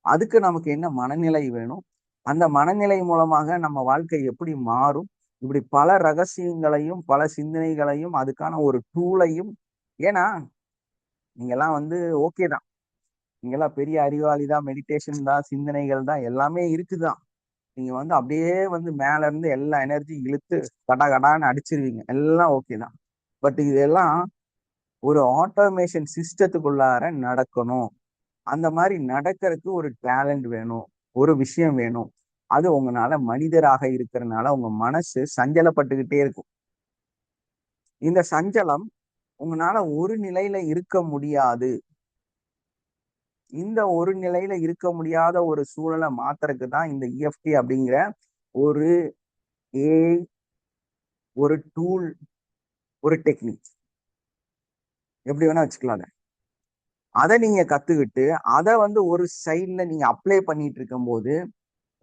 அதுக்கு நமக்கு என்ன மனநிலை வேணும், அந்த மனநிலை மூலமாக நம்ம வாழ்க்கை எப்படி மாறும், இப்படி பல ரகசியங்களையும் பல சிந்தனைகளையும் அதுக்கான ஒரு டூலையும். ஏன்னா நீங்கெல்லாம் ஓகே தான், நீங்கெல்லாம் பெரிய அறிவாளி தான், மெடிடேஷன் தான், சிந்தனைகள் தான், எல்லாமே இருக்குதான். நீங்க அப்படியே மேல இருந்து எல்லா எனர்ஜி இழுத்து கடான்னு அடிச்சிருவீங்க, எல்லாம் ஓகே தான். பட் இதெல்லாம் ஒரு ஆட்டோமேஷன் சிஸ்டத்துக்குள்ளார நடக்கணும். அந்த மாதிரி நடக்கிறதுக்கு ஒரு டேலண்ட் வேணும், ஒரு விஷயம் வேணும். அது உங்களால மனிதராக இருக்கிறதுனால உங்க மனசு சஞ்சலப்பட்டுக்கிட்டே இருக்கும். இந்த சஞ்சலம் உங்களால ஒரு நிலையில இருக்க முடியாது. இந்த ஒரு நிலையில இருக்க முடியாத ஒரு சூழலை மாத்துறதுக்கு தான் இந்த இஎஃப்டி அப்படிங்கிற ஒரு ஏஐ, ஒரு டூல், ஒரு டெக்னிக், எப்படி வேணா வச்சுக்கலாம். அதை நீங்க கத்துக்கிட்டு அதை ஒரு சைட்ல நீங்க அப்ளை பண்ணிட்டு இருக்கும் போது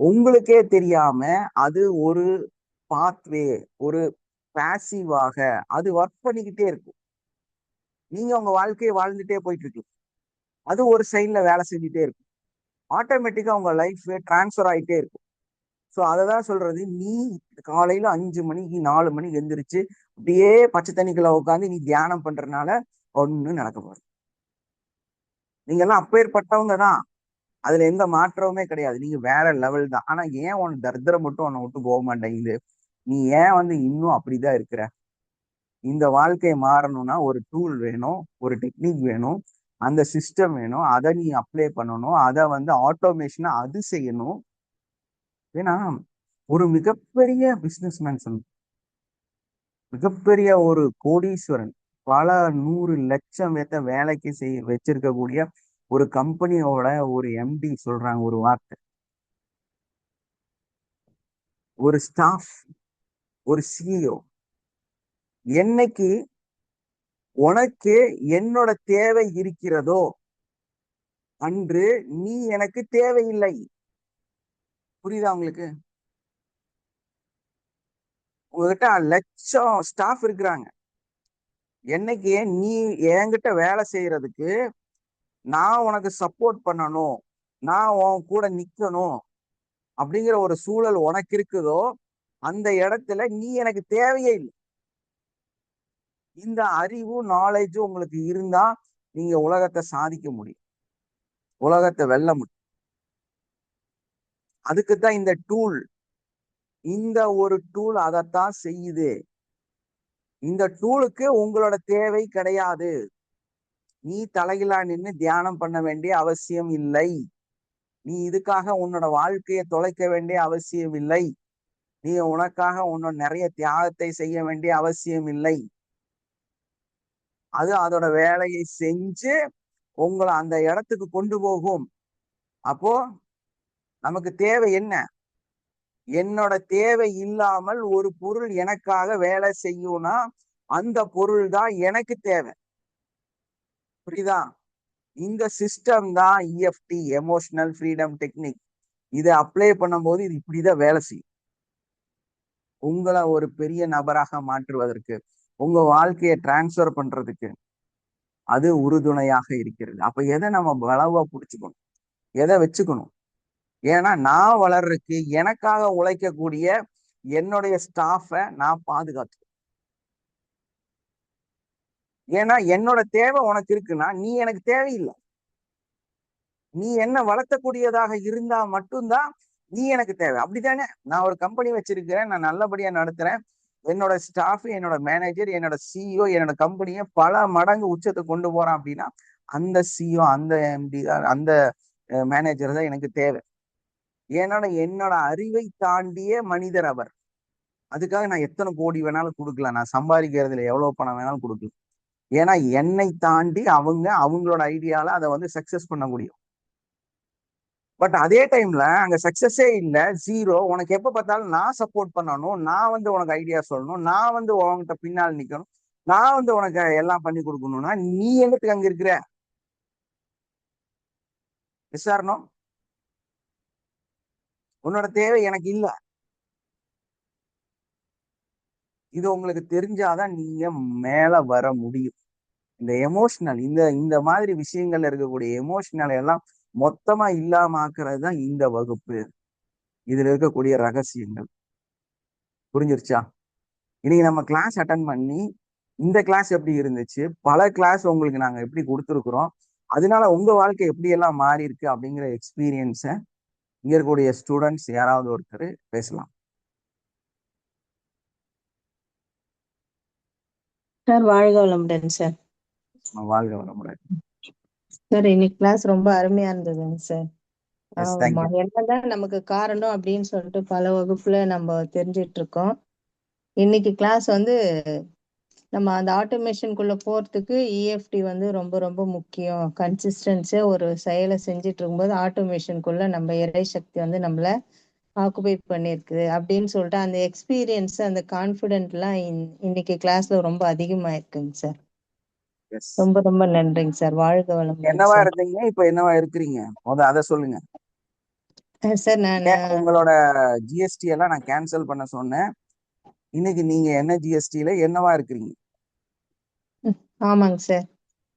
உங்களுக்கே தெரியாம அது ஒரு பாத்வே, ஒரு பாசிவாக அது ஒர்க் பண்ணிக்கிட்டே இருக்கும். நீங்க உங்க வாழ்க்கையை வாழ்ந்துட்டே போயிட்டு இருக்கு, அது ஒரு சைட்ல வேலை செஞ்சுட்டே இருக்கும். ஆட்டோமேட்டிக்கா உங்க லைஃப் டிரான்ஸ்ஃபர் ஆகிட்டே இருக்கும். ஸோ அததான் சொல்றது, நீ காலையில 5 மணிக்கு 4 மணிக்கு எந்திரிச்சு அப்படியே பச்சை தண்ணிக்குள்ள உட்காந்து நீ தியானம் பண்றதுனால ஒன்னும் நடக்க போகுது. நீங்க எல்லாம் அப்பேற்பட்டவங்க தான், அதுல எந்த மாற்றமுமே கிடையாது. நீங்க வேற லெவல் தான். ஆனா ஏன் உன் தரித்திரம் மட்டும் உன்னை விட்டு போக மாட்டேங்குது? நீ ஏன் இன்னும் அப்படிதான் இருக்கிற? இந்த வாழ்க்கை மாறணும்னா ஒரு டூல் வேணும், ஒரு டெக்னிக் வேணும், அந்த சிஸ்டம் வேணும். அதை நீ அப்ளை பண்ணணும், அதை ஆட்டோமேஷனா அது செய்யணும். ஏன்னா ஒரு மிகப்பெரிய பிசினஸ்மேன் மிகப்பெரிய ஒரு கோடீஸ்வரன், பல 100 லட்சம் பேர்த்த வேலைக்கு வச்சிருக்கக்கூடிய ஒரு கம்பெனியோட ஒரு எம்டி சொல்றாங்க ஒரு வார்த்தை, ஒரு ஸ்டாஃப், ஒரு சிஇஓ, என்னைக்கு உனக்கு என்னோட தேவை இருக்கிறதோ அன்று நீ எனக்கு தேவையில்லை. புரியுதா உங்களுக்கு? உங்ககிட்ட லட்சம் ஸ்டாஃப் இருக்கிறாங்க, என்னைக்கு நீ என்கிட்ட வேலை செய்யறதுக்கு நான் உனக்கு சப்போர்ட் பண்ணணும், நான் உன் கூட நிக்கணும் அப்படிங்கிற ஒரு சூழல் உனக்கு இருக்குதோ அந்த இடத்துல நீ எனக்கு தேவையே இல்லை. இந்த அறிவும் நாலேஜும் உங்களுக்கு இருந்தா நீங்க உலகத்தை சாதிக்க முடியும், உலகத்தை வெல்ல முடியும். அதுக்குத்தான் இந்த டூல், இந்த ஒரு டூல் அதைத்தான் செய்யுது. இந்த டூலுக்கு உங்களோட தேவை கிடையாது. நீ தலையிலா நின்று தியானம் பண்ண வேண்டிய அவசியம் இல்லை. நீ இதுக்காக உன்னோட வாழ்க்கையை தொலைக்க வேண்டிய அவசியம் இல்லை. நீ உனக்காக உன்னோட நிறைய தியாகத்தை செய்ய வேண்டிய அவசியம் இல்லை. அது அதோட வேலையை செஞ்சு உங்களை அந்த இடத்துக்கு கொண்டு போகும். அப்போ நமக்கு தேவை என்ன? என்னோட தேவை இல்லாமல் ஒரு பொருள் எனக்காக வேலை செய்யும்னா அந்த பொருள் தான் எனக்கு தேவை. புரியுதா? இந்த சிஸ்டம் தான் இஎஃப்டி எமோஷனல் ஃப்ரீடம் டெக்னிக். இதை அப்ளை பண்ணும்போது இது இப்படிதான் வேலை செய்யும். உங்களை ஒரு பெரிய நபராக மாற்றுவதற்கு, உங்க வாழ்க்கையை டிரான்ஸ்ஃபர் பண்றதுக்கு அது உறுதுணையாக இருக்கிறது. அப்ப எதை நம்ம வளவா புடிச்சுக்கணும், எதை வச்சுக்கணும்? ஏன்னா நான் வளர்றதுக்கு எனக்காக உழைக்கக்கூடிய என்னுடைய ஸ்டாஃபை நான் பாதுகாத்து, ஏன்னா என்னோட தேவை உனக்கு இருக்குன்னா நீ எனக்கு தேவையில்லை. நீ என்ன வளர்த்தக்கூடியதாக இருந்தா மட்டும்தான் நீ எனக்கு தேவை. அப்படித்தானே? நான் ஒரு கம்பெனி வச்சிருக்கிறேன், நான் நல்லபடியா நடத்துறேன், என்னோட ஸ்டாஃப், என்னோட மேனேஜர், என்னோட சிஇஓ என்னோட கம்பெனியை பல மடங்கு உச்சத்தை கொண்டு போறான் அப்படின்னா அந்த சிஇஓ, அந்த எம்டி, அந்த மேனேஜர் தான் எனக்கு தேவை. ஏன்னா என்னோட அறிவை தாண்டிய மனிதர் அவர். அதுக்காக நான் எத்தனை கோடி வேணாலும் கொடுக்கலாம், நான் சம்பாதிக்கிறதுல எவ்வளவு பணம் வேணாலும் கொடுக்கலாம். ஏன்னா என்னை தாண்டி அவங்க அவங்களோட ஐடியால அதை வந்து சக்சஸ் பண்ண முடியும். பட் அதே டைம்ல அங்க சக்சஸே இல்ல, ஜீரோ. உனக்கு எப்ப பார்த்தாலும் நான் சப்போர்ட் பண்ணணும், நான் வந்து உனக்கு ஐடியா சொல்லணும், நான் வந்து உன்கிட்ட பின்னால் நிக்கணும், நான் வந்து உனக்கு எல்லாம் பண்ணி கொடுக்கணும்னா நீ எங்கத்துக்கு அங்க இருக்கிற? விசாரணம், உன்னோட தேவை எனக்கு இல்ல. இது உங்களுக்கு தெரிஞ்சாதான் நீங்க மேல வர முடியும். இந்த எமோஷனல், இந்த இந்த மாதிரி விஷயங்கள்ல இருக்கக்கூடிய எமோஷனல் எல்லாம் மொத்தமா இல்லாம ஆக்குறது தான் இந்த வகுப்பு. இதுல இருக்கக்கூடிய ரகசியங்கள் புரிஞ்சிருச்சா? இன்னைக்கு நம்ம கிளாஸ் அட்டன் பண்ணி இந்த கிளாஸ் எப்படி இருந்துச்சு, பல கிளாஸ் உங்களுக்கு நாங்க எப்படி கொடுத்துருக்குறோம், அதனால உங்க வாழ்க்கை எப்படி எல்லாம் மாறி இருக்கு அப்படிங்கிற எக்ஸ்பீரியன்ஸை இங்க இருக்கக்கூடிய ஸ்டூடெண்ட்ஸ் யாராவது ஒருத்தர் பேசலாம். சார் வாழ்க வளமுடன் சார். வாழ்க வளமுடன். சார் இன்னைக்கு கிளாஸ் ரொம்ப அருமையா இருந்ததுங்க சார். S, thank you. என்னதான் நமக்கு காரணம் அப்படின்னு சொல்லிட்டு பல வகுப்புல நம்ம தெரிஞ்சிட்டு இருக்கோம். இன்னைக்கு கிளாஸ் வந்து நம்ம அந்த ஆட்டோமேஷனுக்குள்ள போறதுக்கு இஎஃப்டி வந்து ரொம்ப ரொம்ப முக்கியம். கன்சிஸ்டன்ஸா ஒரு செயலை செஞ்சுட்டு இருக்கும்போது ஆட்டோமேஷனுக்குள்ள நம்ம இறை சக்தி வந்து நம்மள ஆக்குபை பண்ணிருக்கு அப்படின்னு சொல்லிட்டு அந்த எக்ஸ்பீரியன்ஸ், அந்த கான்பிடென்ட் எல்லாம் இன்னைக்கு கிளாஸ்ல ரொம்ப அதிகமா இருக்குங்க சார். ரொம்ப ரொம்ப நன்றிங்க சார். வாழ்க வளமுடன் என்னவா சார். இருந்தீங்க, இப்ப என்னவா இருக்கிறீங்க, அதை சொல்லுங்க சார் நான் உங்களோட ஜிஎஸ்டி எல்லாம் நான் கேன்சல் பண்ண சொன்னேன். இன்னைக்கு நீங்க என்ன ஜிஎஸ்டில என்னவா இருக்கிறீங்க? ஆமாங்க சார்.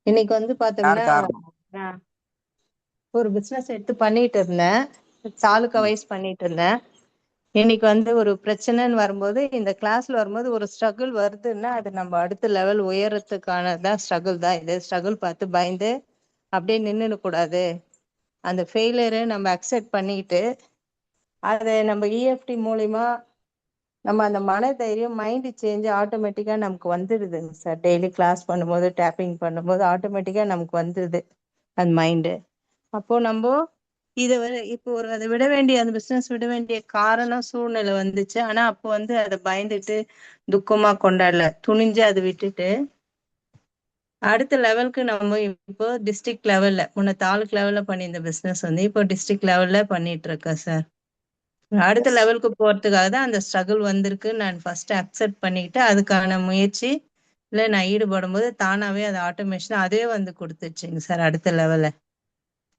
இன்னைக்கு வந்து யார் பாத்தோம்னா காரணம்? நான் ஒரு பிசினஸ் எடுத்து பண்ணிட்டு இருந்தேன், தாலுக்கா வைஸ் பண்ணிட்டு இருந்தேன். இன்னைக்கு வந்து ஒரு பிரச்சனைன்னு வரும்போது, இந்த கிளாஸ்ல வரும்போது ஒரு ஸ்ட்ரகிள் வருதுன்னா அது நம்ம அடுத்த லெவல் உயரத்துக்கானதான் ஸ்ட்ரகிள் தான். இது ஸ்ட்ரகிள் பார்த்து பயந்து அப்படியே நின்றுட கூடாது. அந்த ஃபெயிலியரை நம்ம அக்செப்ட் பண்ணிக்கிட்டு அதை நம்ம இஎஃப்டி மூலியமா நம்ம அந்த மன தைரியம், மைண்ட் சேஞ்ச் ஆட்டோமேட்டிக்கா நமக்கு வந்துடுதுங்க சார். டெய்லி கிளாஸ் பண்ணும்போது டேப்பிங் பண்ணும்போது ஆட்டோமேட்டிக்கா நமக்கு வந்துடுது அந்த மைண்டு. அப்போ நம்ம இப்போ அதை விட வேண்டிய, அந்த பிசினஸ் விட வேண்டிய காரணம் சூழ்நிலை வந்துச்சு. ஆனா அப்போ வந்து அதை பயந்துட்டு துக்கமா கொண்டாடல, துணிஞ்சு அதை விட்டுட்டு அடுத்த லெவலுக்கு நம்ம இப்போ டிஸ்ட்ரிக்ட் லெவல்ல, முன்ன தாலுக் லெவல்ல பண்ணியிருந்த பிசினஸ் வந்து இப்போ டிஸ்ட்ரிக்ட் லெவல்ல பண்ணிட்டு இருக்கேன் சார். அடுத்த லெவலுக்கு போறதுக்காக தான் அந்த ஸ்ட்ரகிள் வந்திருக்கு. நான் ஃபர்ஸ்ட் அக்செப்ட் பண்ணிக்கிட்டு அதுக்கான முயற்சி நான் ஈடுபடும் போது தானாவே அது ஆட்டோமேஷன் அதே வந்து கொடுத்துச்சுங்க சார் அடுத்த லெவல்ல.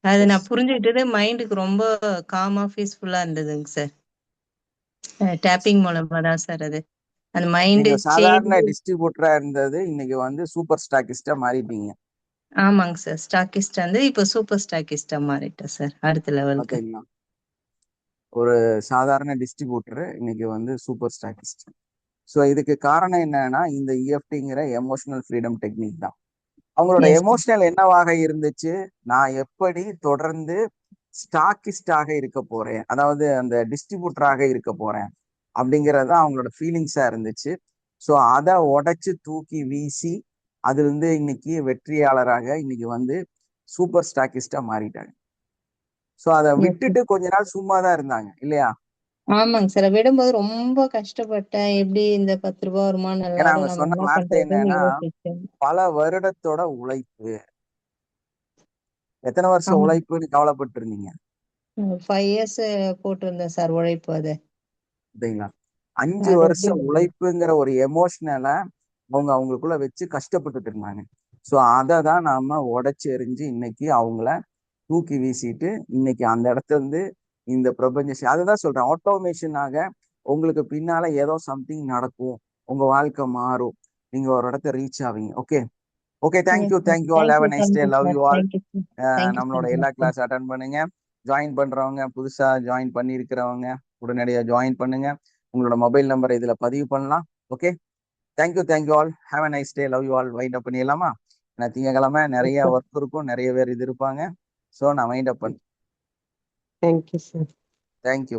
அது நான் புரிஞ்சுக்கிட்டது மைண்டுக்கு ரொம்ப காமா பீஸ்ஃபுல்லா இருந்ததுங்க சார். டேப்பிங் மூலமா தான் சார் அது அந்த மைண்ட் சாதாரண சேஞ்ச். டிஸ்ட்ரிபியூட்டரா இருந்தது இன்னைக்கு வந்து சூப்பர் ஸ்டாக்கிஸ்டா மாறிட்டீங்க. ஆமாங்க சார். ஸ்டாக்கிஸ்ட் வந்து இப்போ சூப்பர் ஸ்டாக்கிஸ்டா மாறிட்டேன் சார் அடுத்த லெவலுக்கு. ஒரு சாதாரண டிஸ்ட்ரிபியூட்டர் இன்னைக்கு வந்து சூப்பர் ஸ்டாக்கிஸ்ட். ஸோ இதுக்கு காரணம் என்னன்னா இந்த இஎஃப்டிங்கிற எமோஷனல் ஃப்ரீடம் டெக்னிக் தான். அவங்களோட எமோஷனல் என்னவாக இருந்துச்சு, நான் எப்படி தொடர்ந்து ஸ்டாக்கிஸ்டாக இருக்க போறேன், அதாவது அந்த டிஸ்ட்ரிபியூட்டராக இருக்க போறேன் அப்படிங்கிறது தான் அவங்களோட ஃபீலிங்ஸா இருந்துச்சு. ஸோ அதை உடைச்சு தூக்கி வீசி அதுல இருந்து இன்னைக்கு வெற்றியாளராக இன்னைக்கு வந்து சூப்பர் ஸ்டாக்கிஸ்டா மாறிட்டாங்க. ஸோ அதை விட்டுட்டு கொஞ்ச நாள் சும்மா தான் இருந்தாங்க இல்லையா? ஆமாங்க சார். விடும்போது ரொம்ப கஷ்டப்பட்டேன். எப்படி இந்த 10 ரூபாய் வருமானம் ஏன்னா எல்லாரும் அவங்க நம்ம சொன்ன என்ன வார்த்தை பண்றதுன்னு என்னன்னா, யோசிச்சேன். பல வருடத்தோட உழைப்பு. எத்தனை வருஷம் உழைப்புன்னு கவலைப்பட்டு இருந்தீங்க? 5 இயர்ஸ் போட்டிருந்தேன் சார் உழைப்பு. அது சரிங்களா? 5 வருஷம் உழைப்புங்கிற ஒரு எமோஷனலை அவங்களுக்குள்ள வச்சு கஷ்டப்பட்டுட்டு இருந்தாங்க. ஸோ அதை தான் நாம உடைச்சு எறிஞ்சு இன்னைக்கு அவங்கள தூக்கி வீசிட்டு இன்னைக்கு அந்த இடத்துல இருந்து இந்த பிரபஞ்சம், அதை தான் சொல்றேன், ஆட்டோமேஷனாக உங்களுக்கு பின்னால ஏதோ சம்திங் நடக்கும், உங்க வாழ்க்கை மாறும், நீங்க ஒரு இடத்த ரீச் ஆவீங்க. Okay okay, thank you all, have a nice day, love you all. நம்மளோட எல்லா கிளாஸ் அட்டன் பண்ணுங்க. ஜாயின் பண்றவங்க, புதுசா ஜாயின் பண்ணி இருக்கிறவங்க உடனடியாக ஜாயின் பண்ணுங்க. உங்களோட மொபைல் நம்பரை இதுல பதிவு பண்ணலாம். Okay, thank you all, have a nice day, love you all. Wind up பண்ணிடலாமா? நான் திங்கக்கிழமை நிறைய ஒர்க் இருக்கும், நிறைய பேர் இது இருப்பாங்க. ஸோ நான் வைண்ட் அப் பண்ணேன். Thank you sir. தேங்க்யூ.